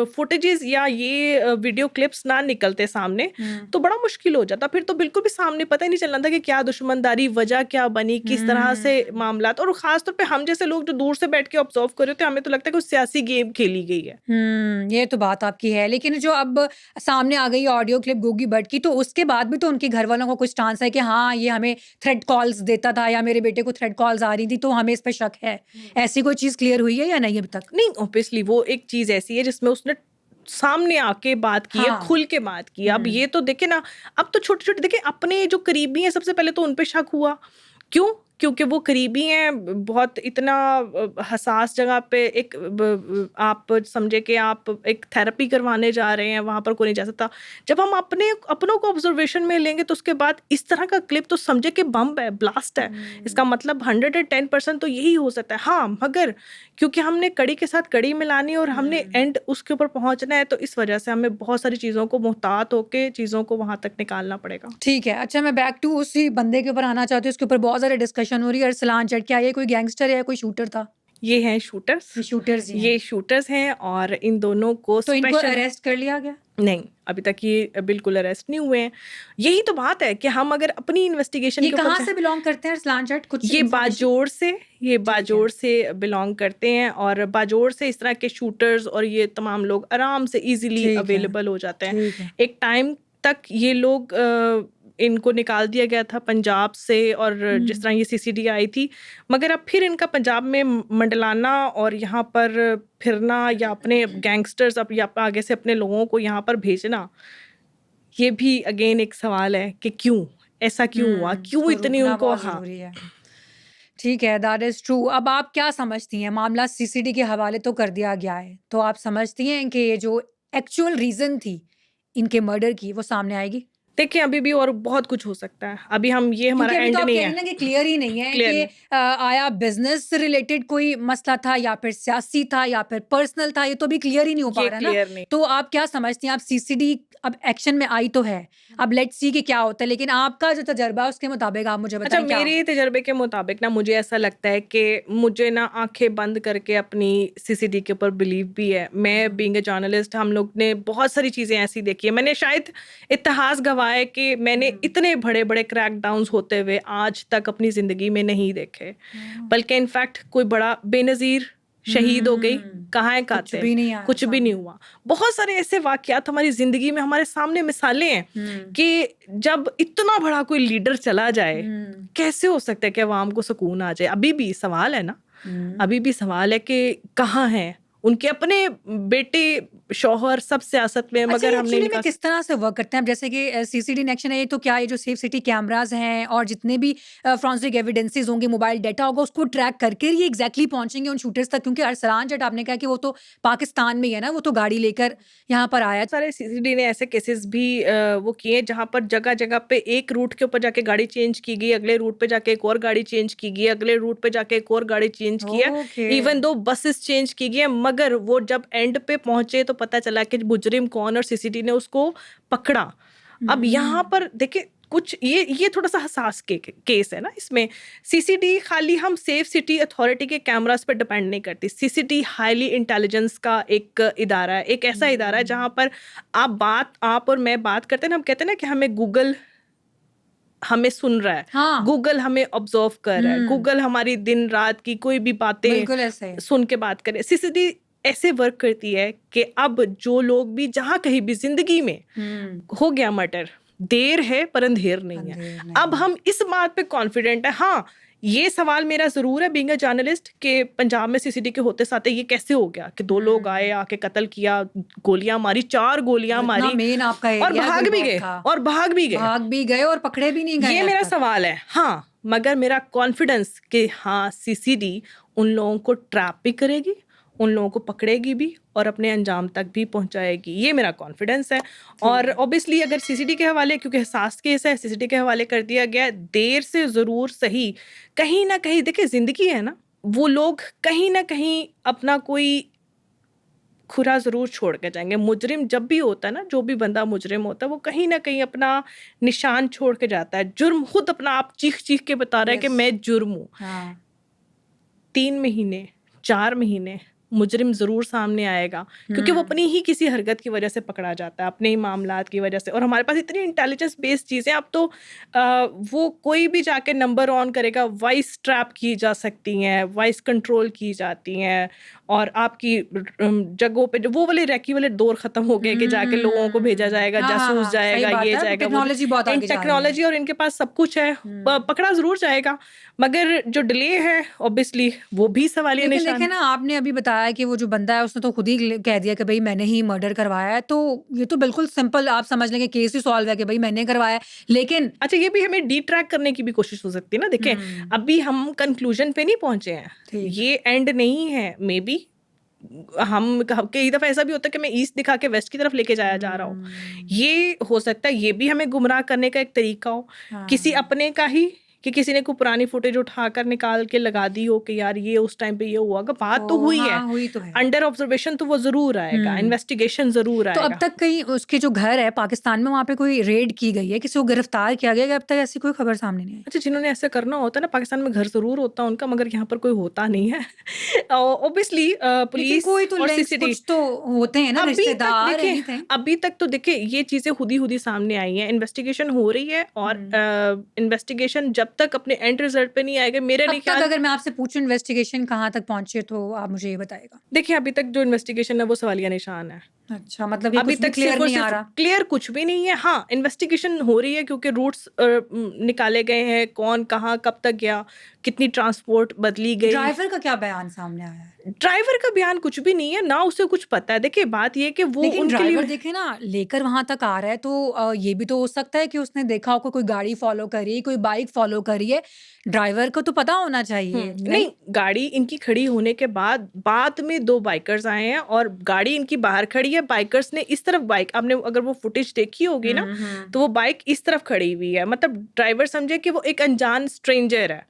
Speaker 2: फुटेजेस या ये वीडियो क्लिप्स ना निकलते सामने तो बड़ा मुश्किल हो जाता। फिर तो बिल्कुल भी सामने पता ही नहीं चलना था कि क्या दुश्मनदारी, वजह क्या बनी, किस तरह से मामलात। और खासतौर पे हम जैसे लोग जो दूर से बैठ के ऑब्जर्व कर रहे थे, हमें तो लगता है कि सियासी गेम खेली गई है।
Speaker 1: ये तो बात आपकी है। लेकिन जो अब सामने आ गई ऑडियो क्लिप गोगी भट्ट की, तो उसके बाद भी तो उनके घर वालों का कुछ स्टांस है कि हाँ, ये हमें थ्रेट कॉल्स देता था या मेरे बेटे को थ्रेट कॉल्स आ रही थी, तो हमें इस पे शक है। ऐसी कोई चीज क्लियर हुई है या नहीं अभी तक।
Speaker 2: नहीं, ऑब्वियसली वो एक चीज ऐसी है जिसमें उसने सामने आके बात की है,
Speaker 1: हाँ।
Speaker 2: खुल के बात की है। अब ये तो देखे ना, अब तो छोटे छोटे देखे अपने जो करीबी हैं, सबसे पहले तो उन पे शक हुआ। क्यों? क्योंकि वो करीबी हैं, बहुत इतना हसास जगह पे आप समझे कि आप एक थेरेपी करवाने जा रहे हैं, वहाँ पर कोई नहीं जा सकता। जब हम अपनों को ऑब्जर्वेशन में लेंगे तो उसके बाद इस तरह का क्लिप तो समझे कि बम है, ब्लास्ट है। इसका मतलब 110% तो यही हो सकता है। हाँ, मगर क्योंकि हमने कड़ी के साथ कड़ी मिलानी और हमने एंड उसके ऊपर पहुंचना है, तो इस वजह से हमें बहुत सारी चीज़ों को मुहतात होके चीज़ों को वहाँ तक निकालना पड़ेगा।
Speaker 1: ठीक है। अच्छा, मैं बैक टू उसी बंदे के ऊपर आना चाहती हूँ। उसके ऊपर बहुत सारे डिस्कशन हो रही है। अरसलान जट, क्या ये कोई गैंगस्टर है या कोई शूटर था।
Speaker 2: ये हैं शूटर्स,
Speaker 1: ये शूटर्स ही हैं।
Speaker 2: ये शूटर्स हैं और इन दोनों को
Speaker 1: तो इनको
Speaker 2: स्पेशल
Speaker 1: अरेस्ट कर लिया गया।
Speaker 2: नहीं, अभी तक ये बिल्कुल अरेस्ट नहीं हुए हैं। यही तो बात है कि हम अगर अपनी इन्वेस्टिगेशन
Speaker 1: ये
Speaker 2: के ऊपर
Speaker 1: कहाँ से बिलोंग करते हैं अरसलान जट, कुछ
Speaker 2: ये
Speaker 1: information?
Speaker 2: बाजोड़ से बिलोंग करते हैं। और बाजोड़ से इस तरह के शूटर्स और ये तमाम लोग आराम से इजीली
Speaker 1: ठीक है।
Speaker 2: अवेलेबल हो जाते हैं।
Speaker 1: ठीक है।
Speaker 2: एक टाइम तक ये लोग इनको निकाल दिया गया था पंजाब से, और जिस तरह ये सीसीडी आई थी, मगर अब फिर इनका पंजाब में मंडलाना और यहाँ पर फिरना या अपने गैंगस्टर्स अब या आगे से अपने लोगों को यहाँ पर भेजना, ये भी अगेन एक सवाल है कि क्यों ऐसा क्यों हुआ, क्यों
Speaker 1: इसको
Speaker 2: इतनी
Speaker 1: रुकना
Speaker 2: उनको।
Speaker 1: बहुत
Speaker 2: हाँ,
Speaker 1: जरूरी है। ठीक है, दैट इज ट्रू। अब आप क्या समझती हैं, मामला सीसीडी के हवाले तो कर दिया गया है, तो आप समझती हैं कि ये जो एक्चुअल रीजन थी इनके मर्डर की वो सामने आएगी।
Speaker 2: देखिए अभी भी और बहुत कुछ हो सकता है, अभी हम ये हमारा
Speaker 1: क्योंकि अभी
Speaker 2: एंड
Speaker 1: तो आप
Speaker 2: नहीं
Speaker 1: कह रहे हैं
Speaker 2: है।
Speaker 1: ना कि क्लियर ही नहीं है
Speaker 2: Clear
Speaker 1: कि
Speaker 2: नहीं।
Speaker 1: आया बिजनेस रिलेटेड कोई मसला था या फिर सियासी था या फिर पर्सनल था, ये तो अभी क्लियर ही नहीं हो पा
Speaker 2: ये
Speaker 1: रहा है ना।
Speaker 2: क्लियर नहीं।
Speaker 1: तो आप क्या समझती हैं, आप सीसीडी अब एक्शन में आई तो है, अब लेट्स सी कि क्या होता है, लेकिन आपका जो तजर्बा है उसके मुताबिक आप मुझे
Speaker 2: अच्छा,
Speaker 1: बताएं क्या
Speaker 2: मेरे तजर्बे के मुताबिक ना मुझे ऐसा लगता है कि मुझे ना आंखें बंद करके अपनी सीसीडी के ऊपर बिलीव भी है। मैं बीइंग अ जर्नलिस्ट, हम लोग ने बहुत सारी चीज़ें ऐसी देखी है। मैंने शायद इतिहास गवाह है कि मैंने इतने बड़े बड़े क्रैकडाउन्स होते हुए आज तक अपनी ज़िंदगी में नहीं देखे, बल्कि इनफैक्ट कोई बड़ा बेनज़ीर शहीद हो गई, कहाँ है
Speaker 1: कुछ
Speaker 2: कातिल,
Speaker 1: भी नहीं आया
Speaker 2: कुछ भी नहीं हुआ। बहुत सारे ऐसे वाक़यात हमारी ज़िंदगी में हमारे सामने मिसालें हैं कि जब इतना बड़ा कोई लीडर चला जाए, कैसे हो सकता है कि अवाम को सुकून आ जाए? अभी भी सवाल है ना, अभी भी सवाल है कि कहाँ हैं उनके अपने बेटे, शौहर, सब सियासत में,
Speaker 1: अच्छा,
Speaker 2: मगर
Speaker 1: ये
Speaker 2: हमने
Speaker 1: एक्चुअली
Speaker 2: इनका
Speaker 1: में किस तरह से वर्क करते हैं? अब जैसे कि सीसीडी एक्शन है, ये तो क्या, ये जो सेफ सिटी कैमरास हैं और जितने भी फोरेंसिक एविडेंसेस होंगे, मोबाइल डाटा होगा, उसको ट्रैक करके ये एग्जैक्टली पहुंचेंगे उन शूटर्स तक? क्योंकि अरसलान जट आपने कहा कि वो तो पाकिस्तान में ही है ना, वो तो गाड़ी लेकर यहाँ पर आया।
Speaker 2: सारे सीसीडी ने ऐसे केसेस भी वो किए जहाँ पर जगह जगह पे एक रूट के ऊपर जाके गाड़ी चेंज की गई, अगले रूट पे जाके एक और गाड़ी चेंज की गई, अगले रूट पे जाके एक और गाड़ी चेंज किया,
Speaker 1: okay.
Speaker 2: Even though buses change की गई, मगर वो जब एंड पे पहुंचे तो पता चला कि मुजरिम कौन, और सीसीडी ने उसको पकड़ा। अब यहाँ पर देखिए कुछ ये थोड़ा सा हसास केस है ना। इसमें सीसीडी खाली हम सेफ सिटी अथॉरिटी के कैमरास पर डिपेंड नहीं करती। सीसीडी हाईली इंटेलिजेंस का एक इदारा है, एक ऐसा इदारा है जहाँ पर आप और मैं बात करते हैं ना, हम कहते हैं ना कि हमें गूगल हमें सुन रहा है,
Speaker 1: हाँ।
Speaker 2: गूगल हमें ऑब्जर्व कर रहा है, गूगल हमारी दिन रात की कोई भी बातें
Speaker 1: बिल्कुल ऐसे ही।
Speaker 2: सुन के बात करे। सीसीडी ऐसे वर्क करती है कि अब जो लोग भी जहाँ कहीं भी जिंदगी में हो गया मर्डर, देर है पर अंधेर नहीं है।
Speaker 1: अंधेर नहीं
Speaker 2: अब हम इस बात पे कॉन्फिडेंट है। हाँ, ये सवाल मेरा जरूर है बीइंग अ जर्नलिस्ट कि पंजाब में सीसीडी के होते साथ ये कैसे हो गया कि दो लोग आए, आके कत्ल किया, गोलियां मारी, 4 गोलियां
Speaker 1: इतना
Speaker 2: मारी,
Speaker 1: मेन आपका
Speaker 2: और
Speaker 1: एरिया
Speaker 2: भाग भी गए,
Speaker 1: और
Speaker 2: भाग
Speaker 1: भी गए और पकड़े भी नहीं गए।
Speaker 2: ये
Speaker 1: अब
Speaker 2: मेरा
Speaker 1: तक।
Speaker 2: सवाल है। हाँ, मगर मेरा कॉन्फिडेंस कि हाँ सीसीडी उन लोगों को ट्रैप भी करेगी, उन लोगों को पकड़ेगी भी और अपने अंजाम तक भी पहुंचाएगी, ये मेरा कॉन्फिडेंस है। और ऑब्वियसली अगर सीसीडी के हवाले, क्योंकि हसास केस है, सीसीडी के हवाले कर दिया गया, देर से ज़रूर सही, कहीं ना कहीं देखिए ज़िंदगी है ना, वो लोग कहीं ना कहीं अपना कोई खुरा ज़रूर छोड़ के जाएंगे। मुजरिम जब भी होता है ना, जो भी बंदा मुजरिम होता है, वो कहीं ना कहीं अपना निशान छोड़ के जाता है। जुर्म खुद अपना आप चीख चीख के बता रहा है कि मैं जुर्म हूँ। 3 महीने 4 महीने मुजरिम ज़रूर सामने आएगा, क्योंकि वो अपनी ही किसी हरकत की वजह से पकड़ा जाता है, अपने ही मामलात की वजह से। और हमारे पास इतनी इंटेलिजेंस बेस्ड चीज़ें, अब तो वो कोई भी जाके नंबर ऑन करेगा, वॉइस ट्रैप की जा सकती हैं, वॉइस कंट्रोल की जाती हैं, और आपकी जगहों पे जो वो वाले रैकी वाले दौर ख़त्म हो गए कि जाके लोगों को भेजा जाएगा, जासूस जाएगा, ये जाएगा,
Speaker 1: टेक्नोलॉजी बहुत आगे जा रही है।
Speaker 2: टेक्नोलॉजी, और इनके पास सब कुछ है, पकड़ा ज़रूर जाएगा। मगर जो डिले है ऑब्वियसली वो भी सवालिया
Speaker 1: लेकिन
Speaker 2: निशान
Speaker 1: देखें ना, आपने अभी बताया कि वो जो बंदा है उसने तो खुद ही कह दिया कि भाई मैंने ही मर्डर करवाया है, तो ये तो बिल्कुल सिंपल आप समझ लेंगे केस ही सॉल्व है कि भाई मैंने करवाया है। लेकिन
Speaker 2: अच्छा, ये भी हमें डी ट्रैक करने की भी कोशिश हो सकती है ना। देखें अभी हम कंक्लूजन पे नहीं पहुंचे हैं, ये एंड नहीं है। मे बी हम कई दफा ऐसा भी होता है कि मैं ईस्ट दिखा के वेस्ट की तरफ लेके जाया जा रहा हूँ, ये हो सकता है ये भी हमें गुमराह करने का एक तरीका हो, किसी अपने का ही, कि किसी ने कोई पुरानी फुटेज उठाकर निकाल के लगा दी हो कि यार ये उस टाइम पे ये हुआ। बात तो हुई है,
Speaker 1: हुई तो है।
Speaker 2: अंडर ऑब्जर्वेशन तो वो जरूर आएगा, इन्वेस्टिगेशन जरूर
Speaker 1: तो
Speaker 2: आएगा।
Speaker 1: अब तक कहीं उसके जो घर है पाकिस्तान में, वहाँ पे कोई रेड की गई है, किसी को गिरफ्तार किया गया? अब तक ऐसी कोई खबर सामने नहीं आई।
Speaker 2: अच्छा, जिन्होंने ऐसे करना होता है ना, पाकिस्तान में घर जरूर होता है उनका, मगर यहाँ पर कोई होता नहीं है। ऑब्वियसली पुलिस
Speaker 1: कोई तो
Speaker 2: और
Speaker 1: links
Speaker 2: सीसीटीवी
Speaker 1: कुछ तो होते हैं ना, रिश्तेदार, anything।
Speaker 2: अभी तक तो देखिए ये चीजें खुद ही सामने आई हैं, इन्वेस्टिगेशन हो रही है, और इन्वेस्टिगेशन जब तक अपने एंड रिजल्ट पे नहीं आएगा, मेरा नहीं ख्याल।
Speaker 1: अगर मैं आपसे पूछूं इन्वेस्टिगेशन कहाँ तक पहुंचे, तो आप मुझे ये बताएगा।
Speaker 2: देखिए अभी तक जो इन्वेस्टिगेशन है वो सवालिया निशान है।
Speaker 1: अच्छा, मतलब ये
Speaker 2: अभी
Speaker 1: कुछ भी
Speaker 2: तक
Speaker 1: क्लियर
Speaker 2: सिर्फ और
Speaker 1: नहीं आ
Speaker 2: सिर्फ
Speaker 1: रहा।
Speaker 2: क्लियर कुछ भी नहीं है। हाँ, इन्वेस्टिगेशन हो रही है क्योंकि रूट्स निकाले गए हैं, कौन कहाँ कब तक गया, कितनी ट्रांसपोर्ट बदली गई।
Speaker 1: ड्राइवर का क्या बयान सामने आया है?
Speaker 2: ड्राइवर का बयान कुछ भी नहीं है ना, उसे कुछ पता है। देखिए बात ये कि वो
Speaker 1: लेकिन
Speaker 2: उनके
Speaker 1: ड्राइवर
Speaker 2: लिए
Speaker 1: देखे ना, लेकर वहां तक आ रहा है, तो ये भी तो हो सकता है कि उसने देखा हो कोई गाड़ी फॉलो करी है, कोई बाइक फॉलो करी है। ड्राइवर को तो पता होना चाहिए।
Speaker 2: नहीं, गाड़ी इनकी खड़ी होने के बाद में 2 बाइकर्स आए हैं और गाड़ी इनकी बाहर खड़ी है। है, बाइकर्स ने इस तरफ बाइक, आपने अगर वो फुटेज देखी होगी ना, तो वो बाइक इस तरफ खड़ी हुई है, मतलब ड्राइवर समझे कि वो एक अनजान स्ट्रेंजर है,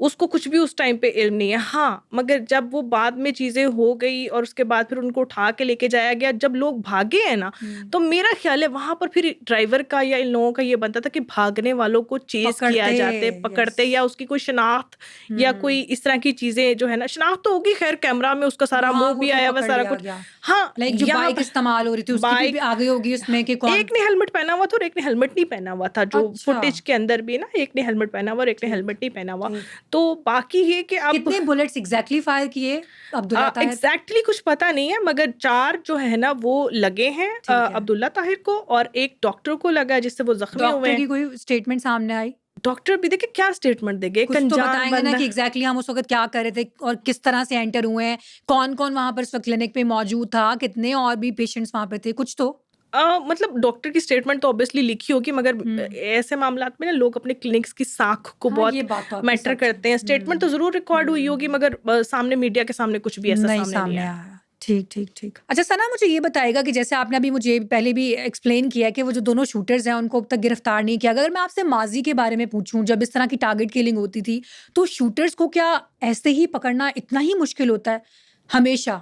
Speaker 2: उसको कुछ भी उस टाइम पे इल्म नहीं है। हाँ, मगर जब वो बाद में चीज़ें हो गई और उसके बाद फिर उनको उठा के लेके जाया गया, जब लोग भागे हैं ना, तो मेरा ख्याल है वहां पर फिर ड्राइवर का या इन लोगों का ये बनता था कि भागने वालों को चेस किया जाते, पकड़ते, या उसकी कोई शनाख्त या कोई इस तरह की चीजें जो है ना, शनाख्त तो होगी खैर, कैमरा में उसका सारा मुंह भी आया हुआ, सारा कुछ। हाँ,
Speaker 1: लाइक जो बाइक इस्तेमाल हो रही थी उसकी भी आ गई होगी उसमें कि कौन,
Speaker 2: एक ने हेलमेट पहना हुआ था और एक ने हेलमेट नहीं पहना हुआ था, जो फुटेज के अंदर भी ना, एक ने हेलमेट पहना हुआ और एक ने हेलमेट नहीं पहना हुआ। तो बाकी ये कि अब
Speaker 1: कितने बुलेट्स एग्जैक्टली फायर किए अब्दुल्ला ताहिर?
Speaker 2: एग्जैक्टली कुछ पता नहीं है, मगर 4 जो है ना वो लगे हैं अब्दुल्ला ताहिर को, और एक डॉक्टर को लगा जिससे वो जख्मी हुए
Speaker 1: डॉक्टर
Speaker 2: हैं।
Speaker 1: की कोई स्टेटमेंट सामने आई?
Speaker 2: डॉक्टर भी देखिए क्या स्टेटमेंट देंगे,
Speaker 1: कुछ तो बताएंगे ना कि एग्जैक्टली हम उस वक्त क्या कर रहे थे और किस तरह से एंटर हुए हैं, कौन कौन वहां पर उस वक्त क्लिनिक पे मौजूद था, कितने और भी पेशेंट्स वहां पे थे, कुछ तो
Speaker 2: मतलब डॉक्टर की स्टेटमेंट तो ऑब्वियसली लिखी होगी, मगर ऐसे मामलात में ना लोग अपने क्लिनिक्स की साख को बहुत मैटर करते हैं। स्टेटमेंट तो जरूर रिकॉर्ड हुई होगी, मगर सामने मीडिया के सामने कुछ भी ऐसा सामने नहीं आया।
Speaker 1: ठीक ठीक ठीक। अच्छा सना, मुझे ये बताएगा कि जैसे आपने अभी मुझे पहले भी एक्सप्लेन किया कि वो जो दोनों शूटर्स हैं उनको अब तक गिरफ्तार नहीं किया। अगर मैं आपसे माजी के बारे में पूछूं, जब इस तरह की टारगेट किलिंग होती थी, तो शूटर्स को क्या ऐसे ही पकड़ना इतना ही मुश्किल होता है हमेशा?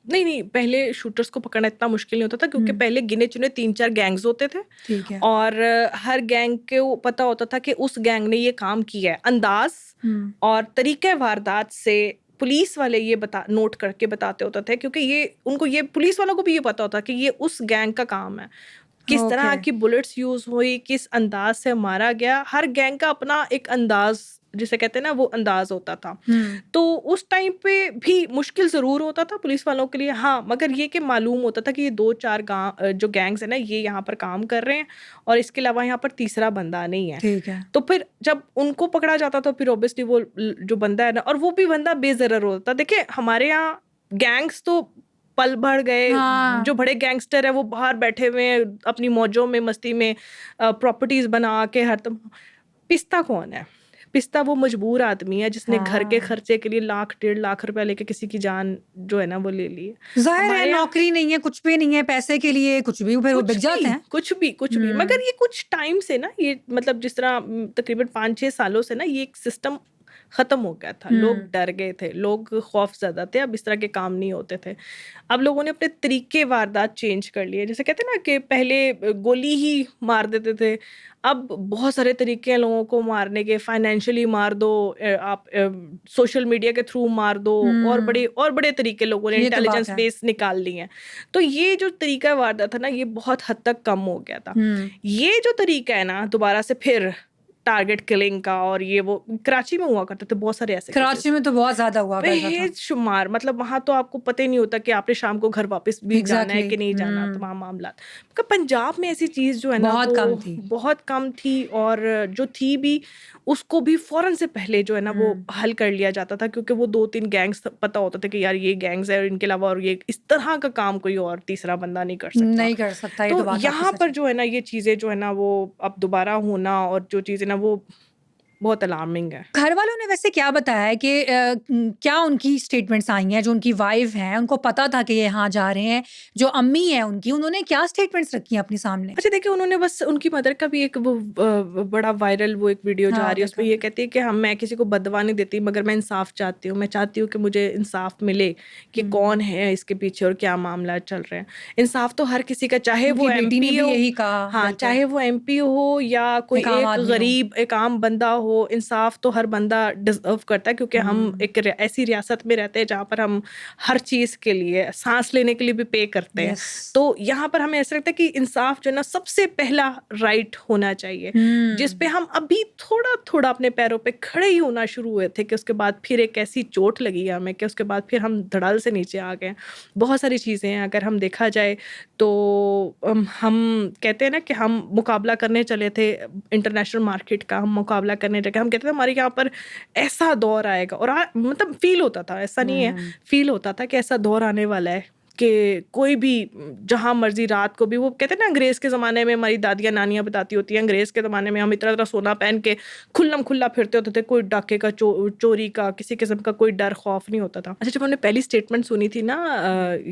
Speaker 2: नहीं, पहले शूटर्स को पकड़ना इतना मुश्किल नहीं होता था, क्योंकि पहले गिने चुने 3-4 गैंग्स होते थे।
Speaker 1: ठीक है।
Speaker 2: और हर गैंग को पता होता था कि उस गैंग ने ये काम किया है। अंदाज और तरीके वारदात से पुलिस वाले ये नोट करके बताते होते थे, क्योंकि ये उनको, ये पुलिस वालों को भी ये पता होता कि ये उस गैंग का काम है। किस तरह की बुलेट्स यूज हुई, किस अंदाज से मारा गया, हर गैंग का अपना एक अंदाज, जिसे कहते हैं ना, वो अंदाज होता था। तो उस टाइम पे भी मुश्किल जरूर होता था पुलिस वालों के लिए। हाँ, मगर ये कि मालूम होता था कि ये 2-4 जो गैंग्स है ना, ये यहाँ पर काम कर रहे हैं और इसके अलावा यहाँ पर तीसरा बंदा नहीं है।
Speaker 1: ठीक है।
Speaker 2: तो फिर जब उनको पकड़ा जाता था, फिर ऑब्वियसली वो जो बंदा है ना, और वो भी बंदा बेजरर होता। देखिए हमारे यहाँ गैंग्स तो पल भर गए।
Speaker 1: हाँ।
Speaker 2: जो बड़े गैंगस्टर है वो बाहर बैठे हुए हैं अपनी मौजों में, मस्ती में, प्रॉपर्टीज बना के पिस्ता कौन है? पिस्ता वो मजबूर आदमी है जिसने घर के खर्चे के लिए 1-1.5 लाख रुपया लेके किसी की जान जो है ना वो ले ली है।
Speaker 1: जाहिर है नौकरी नहीं है, कुछ भी नहीं है, पैसे के लिए कुछ भी फिर वो बिक जाते हैं।
Speaker 2: कुछ भी। मगर ये कुछ टाइम से ना, ये मतलब जिस तरह तकरीबन 5-6 सालों से ना ये एक सिस्टम खत्म हो गया था। लोग डर गए थे, लोग खौफजदा थे, अब इस तरह के काम नहीं होते थे। अब लोगों ने अपने तरीके वारदात चेंज कर लिए। जैसे कहते हैं ना कि पहले गोली ही मार देते थे, अब बहुत सारे तरीके हैं लोगों को मारने के। फाइनेंशियली मार दो, आप सोशल मीडिया के थ्रू मार दो, और बड़े तरीके लोगों ने इंटेलिजेंस बेस निकाल लिए हैं। तो ये जो तरीका वारदात था ना, ये बहुत हद तक कम हो गया था। ये जो तरीका है ना दोबारा से फिर टारगेट किलिंग का, और ये वो कराची में हुआ करते थे बहुत सारे ऐसे।
Speaker 1: कराची में तो बहुत ज्यादा हुआ करता था।
Speaker 2: बेशुमार, मतलब वहां तो आपको पता ही नहीं होता कि आपने शाम को घर वापस भी जाना है कि नहीं जाना, तमाम मामला। पंजाब में ऐसी चीज जो है ना बहुत कम थी, और जो थी भी उसको भी फौरन से पहले जो है ना वो हल कर लिया जाता था, क्योंकि वो 2-3 गैंग्स पता होता था कि यार ये गैंग्स है, और इनके अलावा और ये इस तरह का काम कोई और तीसरा बंदा नहीं कर सकता। तो यहाँ पर जो है ना ये चीजें जो है ना वो अब दोबारा होना, और जो चीजें ना वो बहुत अलार्मिंग है।
Speaker 1: घर वालों ने वैसे क्या बताया है कि क्या उनकी स्टेटमेंट्स आई हैं? जो उनकी वाइफ हैं उनको पता था कि ये यहाँ जा रहे हैं, जो अम्मी है उनकी, उन्होंने क्या स्टेटमेंट्स रखी हैं अपने सामने?
Speaker 2: अच्छा देखिए, उन्होंने बस, उनकी मदर का भी एक वो बड़ा वायरल वो एक वीडियो जा रही है, उसमें ये कहती है कि मैं किसी को बदवा नहीं देती, मगर मैं इंसाफ चाहती हूँ। मैं चाहती हूँ कि मुझे इंसाफ मिले कि कौन है इसके पीछे और क्या मामला चल रहे हैं। इंसाफ तो हर किसी का, चाहे वो MP हो, हाँ, चाहे वो MP हो या कोई एक गरीब एक आम बंदा हो, इंसाफ तो हर बंदा डिजर्व करता है, क्योंकि हम एक ऐसी रियासत में रहते हैं जहाँ पर हम हर चीज के लिए, सांस लेने के लिए भी पे करते हैं। तो यहाँ पर हमें ऐसा लगता है कि इंसाफ जो है ना सबसे पहला राइट होना चाहिए, जिस पे हम अभी थोड़ा थोड़ा अपने पैरों पे खड़े ही होना शुरू हुए थे, कि उसके बाद फिर एक ऐसी चोट लगी हमें कि उसके बाद फिर हम धड़ाल से नीचे आ गए। बहुत सारी चीजें हैं, अगर हम देखा जाए तो हम कहते हैं ना कि हम मुकाबला करने चले थे इंटरनेशनल मार्केट का, हम मुकाबला करने लगे, हम कहते थे हमारे यहाँ पर ऐसा दौर आएगा, और मतलब फील होता था, ऐसा नहीं है, फील होता था कि ऐसा दौर आने वाला है कि कोई भी जहाँ मर्जी रात को भी, वो कहते हैं ना अंग्रेज़ के ज़माने में हमारी दादियाँ नानियाँ बताती होती हैं, अंग्रेज़ के ज़माने में हम इतना इतना सोना पहन के खुल्लम खुल्ला फिरते होते थे, कोई डाके का चोरी का किसी किस्म का कोई डर खौफ नहीं होता था। अच्छा, जब हमने पहली स्टेटमेंट सुनी थी ना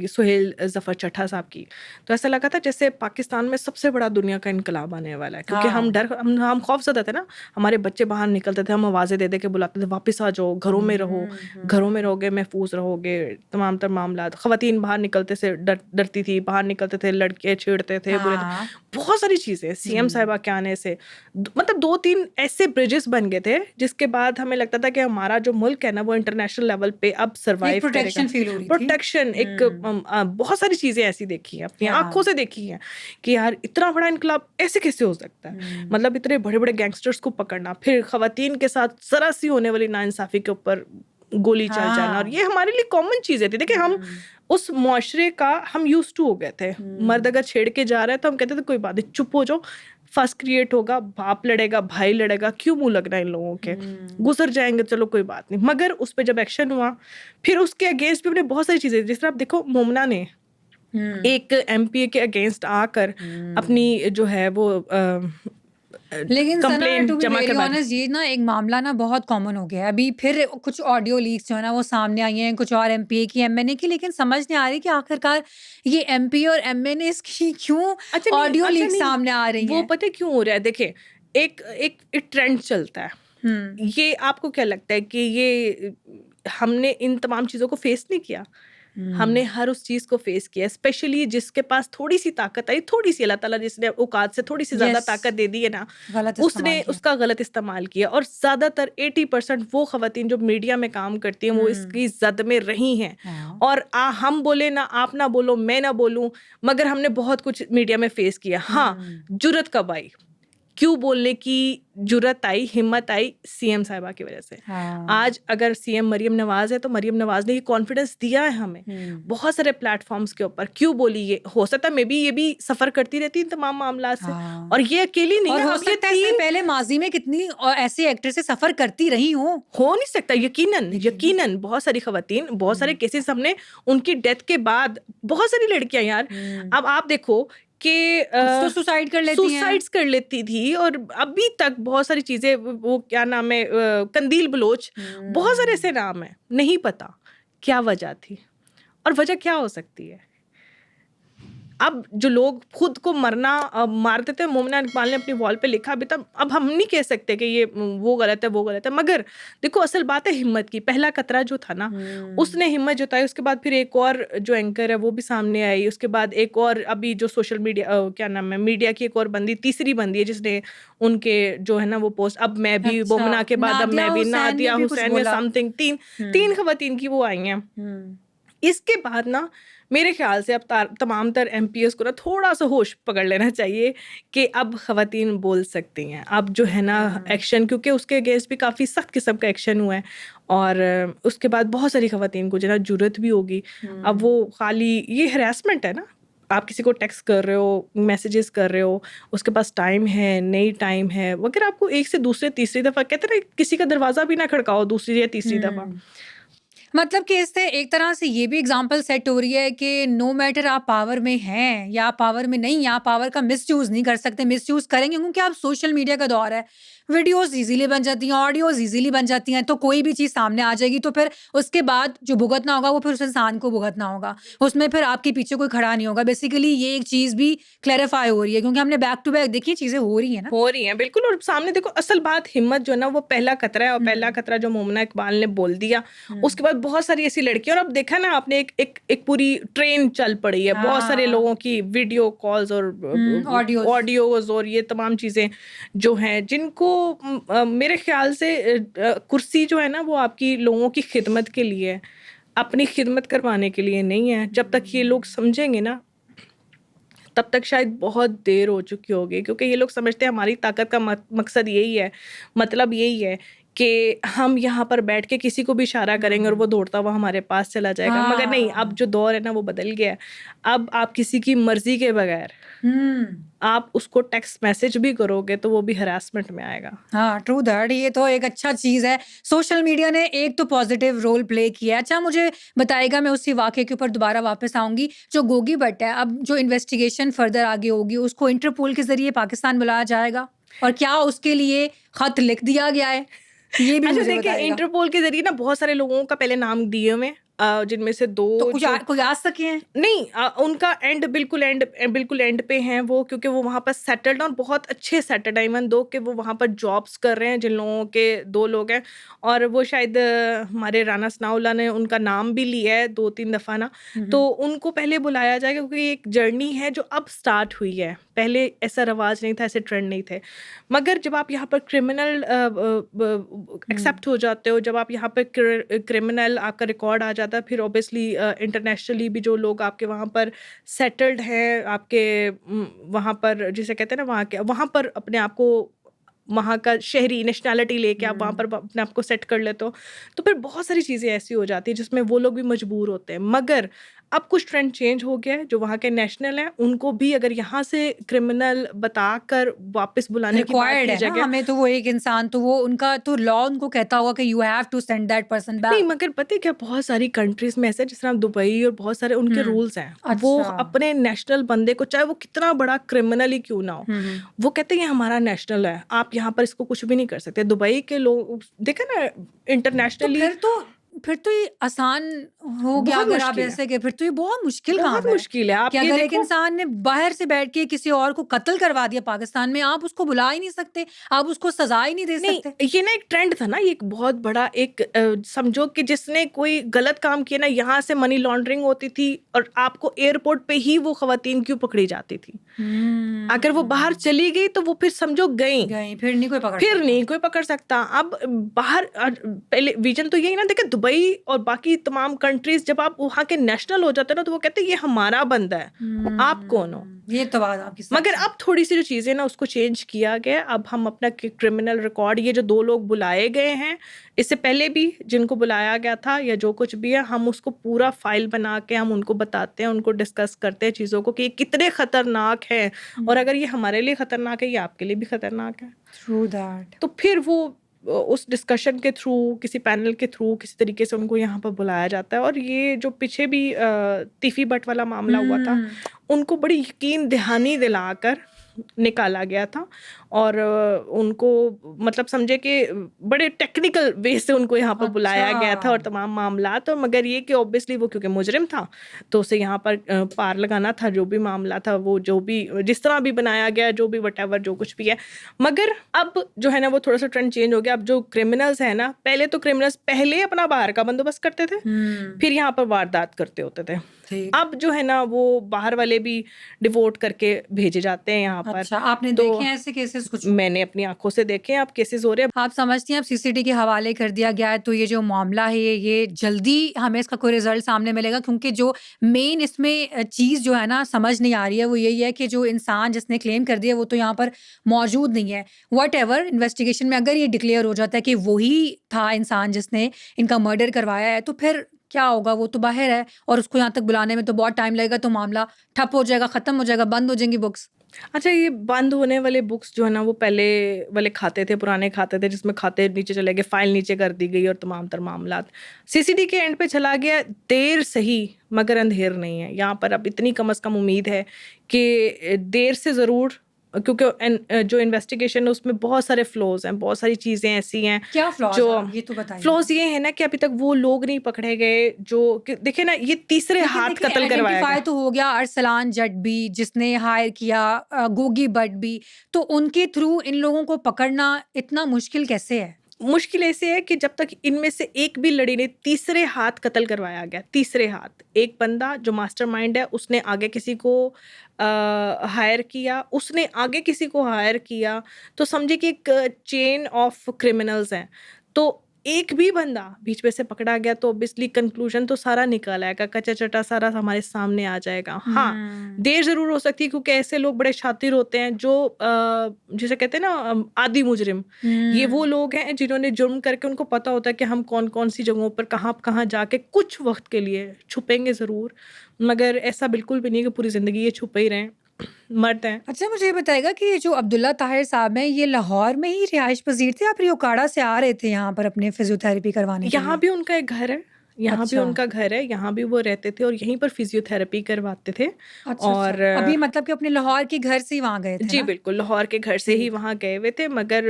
Speaker 2: सुहेल ज़फ़र चट्टा साहब की, तो ऐसा लगा था जैसे पाकिस्तान में सबसे बड़ा दुनिया का इनकलाब आने वाला है, क्योंकि हम खौफज़दा थे ना। हमारे बच्चे बाहर निकलते थे, हम आवाज़ें दे दे के बुलाते थे, वापस आ जाओ, घरों में रहो, घरों में रहोगे महफूज रहोगे, तमाम तर मामला। ख़वातीन बाहर निकलते से डरती थी, बाहर निकलते थे लड़के छेड़ते थे, बुरे थे, बहुत सारी चीज़ें। सीएम साहिबा के आने से मतलब 2-3 ऐसे ब्रिजेस बन गए थे जिसके बाद हमें लगता था कि हमारा जो मुल्क है ना वो इंटरनेशनल लेवल पे अब सर्वाइव करेगा।
Speaker 1: प्रोटेक्शन फील हो रही थी।
Speaker 2: प्रोटेक्शन एक बहुत सारी चीज़ें ऐसी देखी हैं, अपनी आंखों से देखी हैं कि यार इतना बड़ा इनकलाब ऐसे कैसे हो सकता है। मतलब इतने बड़े बड़े गैंगस्टर्स को पकड़ना, फिर ख़वातीन के साथ ज़रा सी होने वाली नाइंसाफ़ी के ऊपर गोली चल जाना, और ये हमारे लिए कॉमन चीज़ें थी। देखिए, हम उस मुआशरे का हम यूज्ड टू हो गए थे। मर्द अगर छेड़ के जा रहा है तो हम कहते थे कोई बात नहीं, चुप हो जाओ, फस क्रिएट होगा, बाप लड़ेगा, भाई लड़ेगा, क्यों मुंह लगना इन लोगों के, गुजर जाएंगे, चलो कोई बात नहीं। मगर उस पर जब एक्शन हुआ, फिर उसके अगेंस्ट भी हमने बहुत सारी चीज़ें, जिस तरह आप देखो मोमना ने एक एमपीए के अगेंस्ट आकर अपनी जो है वो
Speaker 1: लेकिन सना,
Speaker 2: कंप्लेंट
Speaker 1: टू बी
Speaker 2: जमा
Speaker 1: वेरी
Speaker 2: करवा दी।
Speaker 1: ऑनेस्ट, ये ना एक मामला ना बहुत कॉमन हो गया है। अभी फिर कुछ ऑडियो लीक्स जो है ना वो सामने आई हैं, कुछ और एमपीए की, एमएनए की, लेकिन समझ नहीं आ रही कि आखिरकार ये एमपी और एमएनए की क्यों ऑडियो लीक सामने आ रही
Speaker 2: वो
Speaker 1: हैं।
Speaker 2: पता है क्यों हो रहा है? देखिए, एक ट्रेंड चलता है। ये आपको क्या लगता है कि ये हमने इन तमाम चीज़ों को फेस नहीं किया? हमने हर उस चीज़ को फेस किया, स्पेशली जिसके पास थोड़ी सी ताकत आई, थोड़ी सी, अल्लाह ताला जिसने औकात से थोड़ी सी ज़्यादा
Speaker 1: Yes.
Speaker 2: ताकत दे दी है ना,
Speaker 1: गलत
Speaker 2: उसने
Speaker 1: इस्तेमाल किया।
Speaker 2: उसका गलत इस्तेमाल किया। और ज़्यादातर 80% वो ख़वातीन जो मीडिया में काम करती हैं वो इसकी ज़द में रही हैं।
Speaker 1: हाँ।
Speaker 2: और हम बोले ना, आप ना बोलो, मैं ना बोलूं, मगर हमने बहुत कुछ मीडिया में फेस किया। हाँ, जुर्रत कब आई, क्यों बोलने की जुर्रत आई, हिम्मत आई? सीएम साहिबा की वजह से।
Speaker 1: हाँ।
Speaker 2: आज अगर सीएम मरियम नवाज है तो मरियम नवाज ने ये कॉन्फिडेंस दिया है हमें बहुत सारे प्लेटफॉर्म्स के ऊपर। क्यों बोली? ये हो सकता है मे बी ये भी सफर करती रहती इन तमाम मामला से।
Speaker 1: हाँ।
Speaker 2: और ये अकेली नहीं
Speaker 1: और
Speaker 2: है,
Speaker 1: हो
Speaker 2: अब ये
Speaker 1: सकता है इससे पहले माजी में कितनी ऐसी एक्टर से सफर करती रही हो
Speaker 2: नहीं सकता। यकीनन बहुत सारी खवातीन, बहुत सारे केसेस हमने उनकी डेथ के बाद, बहुत सारी लड़कियां यार, अब आप देखो कि
Speaker 1: तो सुसाइड कर लेती हैं।
Speaker 2: सुसाइड्स कर लेती थी, और अभी तक बहुत सारी चीजें, वो क्या नाम है, कंदील बलोच, बहुत सारे ऐसे नाम है, नहीं पता क्या वजह थी और वजह क्या हो सकती है। अब जो लोग खुद को मारते थे, मोमना इकबाल ने अपनी वॉल पे लिखा भी था। अब हम नहीं कह सकते कि ये वो गलत है, मगर देखो असल बात है हिम्मत की। पहला कतरा जो था ना, उसने हिम्मत जताई, उसके बाद फिर एक और जो एंकर है वो भी सामने आई, उसके बाद एक और अभी जो सोशल मीडिया क्या नाम है, मीडिया की एक और बंदी, तीसरी बंदी है जिसने उनके जो है ना वो पोस्ट, अब मैं भी मोमना के बाद अब मैं भी, नादिया हुसैन या समथिंग, तीन खवातीन की वो आई हैं। इसके बाद ना मेरे ख्याल से अब तमाम तर एमपीएस को ना थोड़ा सा होश पकड़ लेना चाहिए कि अब खवातीन बोल सकती हैं। अब जो है ना एक्शन, क्योंकि उसके अगेंस्ट भी काफ़ी सख्त किस्म का एक्शन हुआ है, और उसके बाद बहुत सारी खवातीन को जो है जुर्रत भी होगी। अब वो खाली ये हरासमेंट है ना, आप किसी को टेक्स्ट कर रहे हो, मैसेजेस कर रहे हो, उसके पास टाइम है नहीं टाइम है, अगर आपको एक से दूसरे तीसरी दफ़ा, कहते हैं किसी का दरवाज़ा भी ना खड़काओ दूसरी या तीसरी दफ़ा।
Speaker 1: मतलब कि इससे एक तरह से ये भी एग्जांपल सेट हो रही है कि नो मैटर आप पावर में हैं या पावर में नहीं, आप पावर का मिसयूज़ नहीं कर सकते। मिसयूज़ करेंगे क्योंकि आप सोशल मीडिया का दौर है, वीडियोस इजीली बन जाती हैं, ऑडियोज इजीली बन जाती हैं, तो कोई भी चीज़ सामने आ जाएगी, तो फिर उसके बाद जो भुगतना होगा वो फिर उस इंसान को भुगतना होगा, उसमें फिर आपके पीछे कोई खड़ा नहीं होगा। बेसिकली ये एक चीज़ भी क्लैरिफाई हो रही है, क्योंकि हमने बैक टू बैक देखी चीज़ें हो रही हैं ना,
Speaker 2: हो रही हैं बिल्कुल। और सामने देखो असल बात, हिम्मत जो है ना वो पहला खतरा है, और पहला खतरा जो मोमना इकबाल ने बोल दिया, उसके बाद बहुत सारी ऐसी लड़कियां, और अब देखा ना आपने एक पूरी ट्रेन चल पड़ी है, बहुत सारे लोगों की वीडियो कॉल्स और ऑडियोज और ये तमाम चीज़ें जो हैं, जिनको मेरे ख्याल से कुर्सी जो है ना वो आपकी लोगों की खिदमत के लिए है, अपनी खिदमत करवाने के लिए नहीं है। जब तक ये लोग समझेंगे ना तब तक शायद बहुत देर हो चुकी होगी, क्योंकि ये लोग समझते हैं हमारी ताकत का मकसद यही है, मतलब यही है कि हम यहाँ पर बैठ के किसी को भी इशारा करेंगे और वो दौड़ता हुआ हमारे पास चला जाएगा। मगर नहीं, अब जो दौर है ना वो बदल गया है। अब आप किसी की मर्जी के बगैर आप उसको टेक्स्ट मैसेज भी करोगे तो वो भी हरासमेंट में आएगा।
Speaker 1: हाँ, ट्रू दैट। ये तो एक अच्छा चीज़ है। सोशल मीडिया ने एक तो पॉजिटिव रोल प्ले किया है। अच्छा, मुझे बताइएगा, मैं उसी वाक़ये के ऊपर दोबारा वापस आऊँगी। जो गोगी भट्ट है, अब जो इन्वेस्टिगेशन फर्दर आगे होगी, उसको इंटरपोल के ज़रिए पाकिस्तान बुलाया जाएगा? और क्या उसके लिए ख़त लिख दिया गया है? ये भी
Speaker 2: अच्छा
Speaker 1: मुझे
Speaker 2: देखिए,
Speaker 1: बताइएगा।
Speaker 2: इंटरपोल के जरिए ना बहुत सारे लोगों का पहले नाम दिए हुए जिनमें से 2
Speaker 1: तो कुछ
Speaker 2: जो
Speaker 1: कोई आ सके हैं?
Speaker 2: नहीं, उनका बिल्कुल एंड पे हैं वो, क्योंकि वो वहाँ पर सेटल्ड और बहुत अच्छे सेटल्ड हैं। इवन दो कि वो वहाँ पर जॉब्स कर रहे हैं, जिन लोगों के 2 लोग हैं, और वो शायद हमारे राना सनाउल्लाह ने उनका नाम भी लिया है 2-3 दफ़ा ना। तो उनको पहले बुलाया जाएगा, क्योंकि एक जर्नी है जो अब स्टार्ट हुई है। पहले ऐसा रवाज नहीं था, ऐसे ट्रेंड नहीं थे। मगर जब आप यहाँ पर क्रिमिनल एक्सेप्ट हो जाते हो, जब आप यहाँ पर क्रिमिनल आपका रिकॉर्ड आ जाता है, फिर ऑब्वियसली इंटरनेशनली भी जो लोग आपके वहाँ पर सेटल्ड हैं, आपके वहाँ पर जिसे कहते हैं ना, वहाँ पर अपने आप को वहाँ का शहरी नेशनैलिटी लेके आप वहाँ पर अपने आप को सेट कर लेते हो, तो फिर बहुत सारी चीज़ें ऐसी हो जाती है जिसमें वो लोग भी मजबूर होते हैं। मगर अब कुछ ट्रेंड चेंज हो गया है। जो वहाँ के नेशनल हैं उनको भी अगर यहाँ से क्रिमिनल बताकर वापस बुलाने की बात
Speaker 1: रिक्वायर्ड
Speaker 2: की
Speaker 1: है ना
Speaker 2: जगह,
Speaker 1: हमें, तो वो एक इंसान, तो वो उनका तो लॉ उनको कहता होगा कि you have to send that person
Speaker 2: नहीं,
Speaker 1: बैक।
Speaker 2: मगर पता है क्या, बहुत सारी कंट्रीज में ऐसे, जिस तरह दुबई और बहुत सारे उनके रूल्स हैं। वो
Speaker 1: अच्छा।
Speaker 2: अपने नेशनल बंदे को, चाहे वो कितना बड़ा क्रिमिनल ही क्यों ना हो, वो कहते हैं ये हमारा नेशनल है, आप यहाँ पर इसको कुछ भी नहीं कर सकते। दुबई के लोग देखे ना,
Speaker 1: तो
Speaker 2: इंटरनेशनली
Speaker 1: फिर तो ये आसान हो गया।
Speaker 2: बहुत
Speaker 1: अगर आप
Speaker 2: मुश्किल है,
Speaker 1: ऐसे के, फिर तो ये बहुत मुश्किल
Speaker 2: बहुत
Speaker 1: काम है
Speaker 2: मुश्किल है। आप
Speaker 1: कि
Speaker 2: ये
Speaker 1: अगर एक
Speaker 2: देखो,
Speaker 1: इंसान ने बाहर से बैठ के किसी और को कत्ल करवा दिया पाकिस्तान में, आप उसको बुला ही नहीं सकते, आप उसको सजा ही नहीं दे
Speaker 2: नहीं,
Speaker 1: सकते।
Speaker 2: ये ना एक ट्रेंड था ना, ये एक बहुत बड़ा एक समझो कि जिसने कोई गलत काम किया ना, यहाँ से मनी लॉन्ड्रिंग होती थी और आपको एयरपोर्ट पे ही वो खवातीन क्यों पकड़ी जाती थी। अगर वो बाहर चली गई तो वो फिर समझो गई,
Speaker 1: फिर नहीं कोई पकड़
Speaker 2: फिर
Speaker 1: सकता।
Speaker 2: नहीं कोई पकड़ सकता। अब बाहर पहले विजन तो यही ना, देखिए दुबई और बाकी तमाम कंट्रीज, जब आप वहाँ के नेशनल हो जाते हैं ना, तो वो कहते हैं ये हमारा बंदा है, आप कौन हो।
Speaker 1: ये तो बात आपकी सच
Speaker 2: मगर
Speaker 1: है।
Speaker 2: अब थोड़ी सी जो चीज़ें ना उसको चेंज किया गया। अब हम अपना क्रिमिनल रिकॉर्ड, ये जो 2 लोग बुलाए गए हैं, इससे पहले भी जिनको बुलाया गया था या जो कुछ भी है, हम उसको पूरा फाइल बना के हम उनको बताते हैं, उनको डिस्कस करते हैं चीज़ों को कि ये कितने खतरनाक है, और अगर ये हमारे लिए खतरनाक है, ये आपके लिए भी खतरनाक है।
Speaker 1: True that.
Speaker 2: तो फिर वो उस डिस्कशन के थ्रू, किसी पैनल के थ्रू, किसी तरीके से उनको यहाँ पर बुलाया जाता है। और ये जो पीछे भी तीफी भट्ट वाला मामला हुआ था, उनको बड़ी यकीन दहानी दिलाकर निकाला गया था, और उनको मतलब समझे कि बड़े टेक्निकल वे से उनको यहाँ पर बुलाया गया था, और तमाम मामला। तो मगर ये कि ऑब्वियसली वो क्योंकि मुजरिम था, तो उसे यहाँ पर पार लगाना था। जो भी मामला था, वो जो भी जिस तरह भी बनाया गया, जो भी वटेवर जो कुछ भी है। मगर अब जो है ना, वो थोड़ा सा ट्रेंड चेंज हो गया। अब जो क्रिमिनल्स है ना, पहले तो क्रिमिनल्स पहले अपना बाहर का बंदोबस्त करते थे, फिर यहाँ पर वारदात करते होते थे। अब जो है ना, वो बाहर वाले भी डिवोट करके भेजे जाते हैं यहाँ पर।
Speaker 1: अच्छा, आपने
Speaker 2: तो
Speaker 1: देखे हैं ऐसे केसेस कुछ?
Speaker 2: मैंने अपनी आंखों से देखे हैं। अब केसेस हो रहे हैं।
Speaker 1: आप समझती हैं अब सीसीटी के हवाले कर दिया गया है, तो ये जो मामला है ये जल्दी हमें इसका कोई रिजल्ट सामने मिलेगा? क्योंकि जो मेन इसमें चीज़ जो है ना समझ नहीं आ रही है, वो यही है कि जो इंसान जिसने क्लेम कर दिया वो तो यहाँ पर मौजूद नहीं है। व्हाटएवर इन्वेस्टिगेशन में अगर ये डिक्लेयर हो जाता है कि वही था इंसान जिसने इनका मर्डर करवाया है, तो फिर क्या होगा? वो तो बाहर है और उसको यहाँ तक बुलाने में तो बहुत टाइम लगेगा, तो मामला ठप हो जाएगा, ख़त्म हो जाएगा, बंद हो जाएंगी बुक्स।
Speaker 2: अच्छा, ये बंद होने वाले बुक्स जो है ना, वो पहले वाले खाते थे, पुराने खाते थे, जिसमें खाते नीचे चले गए, फाइल नीचे कर दी गई, और तमाम तर मामला सीसीडी के एंड पे चला गया। देर सही मगर अंधेर नहीं है। यहाँ पर अब इतनी कम से कम उम्मीद है कि देर से ज़रूर, क्योंकि जो इन्वेस्टिगेशन है उसमें बहुत सारे फ्लॉज हैं, बहुत सारी चीज़ें ऐसी हैं।
Speaker 1: क्या फ्लॉज
Speaker 2: जो
Speaker 1: हैं? ये तो बताइए।
Speaker 2: फ्लॉज ये है ना कि अभी तक वो लोग नहीं पकड़े गए जो देखे ना, ये तीसरे हाथ कत्ल करवाया गया।
Speaker 1: तो हो गया अरसलान जट भी जिसने हायर किया, गोगी भट्ट भी, तो उनके थ्रू इन लोगों को पकड़ना इतना मुश्किल कैसे है?
Speaker 2: मुश्किल ऐसे है कि जब तक इनमें से एक भी लड़ी ने, तीसरे हाथ कत्ल करवाया गया। तीसरे हाथ, एक बंदा जो मास्टरमाइंड है, उसने आगे किसी को हायर किया, उसने आगे किसी को हायर किया, तो समझे कि एक चेन ऑफ क्रिमिनल्स हैं। तो एक भी बंदा बीच में से पकड़ा गया तो ऑब्वियसली कंक्लूजन तो सारा निकल आएगा, कच्चा चटा सारा हमारे सामने आ जाएगा। हाँ, देर ज़रूर हो सकती है क्योंकि ऐसे लोग बड़े शातिर होते हैं जो जिसे कहते हैं ना आदि मुजरिम, ये वो लोग हैं जिन्होंने जुर्म करके उनको पता होता है कि हम कौन-कौन सी जगहों पर कहाँ जाके कुछ वक़्त के लिए छुपेंगे ज़रूर, मगर ऐसा बिल्कुल भी नहीं कि पूरी ज़िंदगी ये छुपे ही रहें, मरते हैं।
Speaker 1: अच्छा, मुझे ये बताइएगा कि ये जो अब्दुल्ला ताहिर साहब हैं, ये लाहौर में ही रिहाइश पज़ीर थे या फिर ये उकाड़ा से आ रहे थे यहाँ पर अपने फिज़ियोथेरेपी करवाने के
Speaker 2: यहाँ
Speaker 1: लिए?
Speaker 2: भी उनका एक घर है, यहाँ भी
Speaker 1: अच्छा।
Speaker 2: उनका घर है, यहाँ भी वो रहते थे और यहीं पर फिज़ियोथेरेपी करवाते थे।
Speaker 1: अच्छा,
Speaker 2: और
Speaker 1: अच्छा। अभी मतलब कि अपने लाहौर के घर से ही वहाँ गए थे
Speaker 2: जी
Speaker 1: ना?
Speaker 2: बिल्कुल, लाहौर के घर से ही
Speaker 1: ठीक।
Speaker 2: वहाँ गए हुए थे, मगर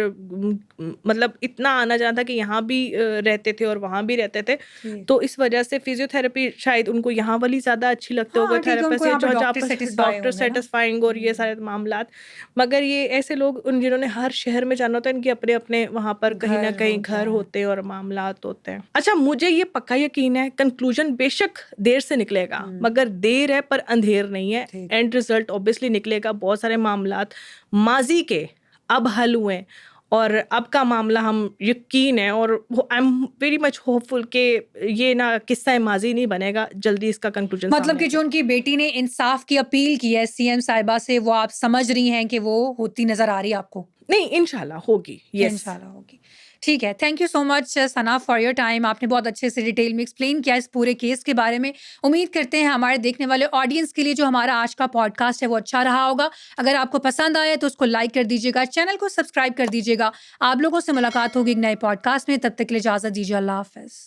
Speaker 2: मतलब इतना आना-जाना था कि यहाँ भी रहते थे और वहाँ भी रहते थे।
Speaker 1: ठीक।
Speaker 2: तो इस वजह से फिज़ियोथेरेपी शायद उनको यहाँ वाली ज़्यादा अच्छी लगती
Speaker 1: हाँ,
Speaker 2: होगी
Speaker 1: ठीक है,
Speaker 2: थेरेपिस्ट
Speaker 1: उनको
Speaker 2: से
Speaker 1: यहाँ पे
Speaker 2: जो जहाँ
Speaker 1: डॉक्टर
Speaker 2: पर
Speaker 1: सैटिस्फाई
Speaker 2: डॉक्टर
Speaker 1: होंगे ना?
Speaker 2: सैटिस्फाइंग और ये सारे मामलात। मगर ये ऐसे लोग जिन्होंने हर शहर में जाना होता है, इनके अपने-अपने वहाँ पर कहीं न
Speaker 1: घर
Speaker 2: कहीं
Speaker 1: होते
Speaker 2: घर
Speaker 1: हैं।
Speaker 2: होते हैं और मामलात होते हैं। अच्छा, मुझे ये पक्का यकीन है कंक्लूजन बेशक देर से निकलेगा, मगर देर है पर अंधेर नहीं है।
Speaker 1: ठीक।
Speaker 2: एंड रिजल्ट ऑब्वियसली निकलेगा। बहुत सारे मामलात माज़ी के अब हल हुए और अब का मामला हम यकीन है और I am very much hopeful कि ये ना किस्सा माज़ी नहीं बनेगा, जल्दी इसका कंक्लूजन
Speaker 1: मतलब
Speaker 2: सामने
Speaker 1: कि
Speaker 2: आ
Speaker 1: जो उनकी बेटी ने इंसाफ की अपील की है सीएम साहिबा से, वो आप समझ रही हैं कि वो होती नज़र आ रही है आपको?
Speaker 2: नहीं, इंशाल्लाह होगी। यस।
Speaker 1: इंशाल्लाह होगी। ठीक है, thank you so much Sana for your time. आपने बहुत अच्छे से डिटेल में एक्सप्लेन किया इस पूरे केस के बारे में। उम्मीद करते हैं हमारे देखने वाले ऑडियंस के लिए जो हमारा आज का पॉडकास्ट है वो अच्छा रहा होगा। अगर आपको पसंद आया तो उसको लाइक कर दीजिएगा, चैनल को सब्सक्राइब कर दीजिएगा। आप लोगों से मुलाकात होगी एक नए पॉडकास्ट में, तब तक के लिए इजाज़त दीजिए। अल्लाह हाफ़िज़।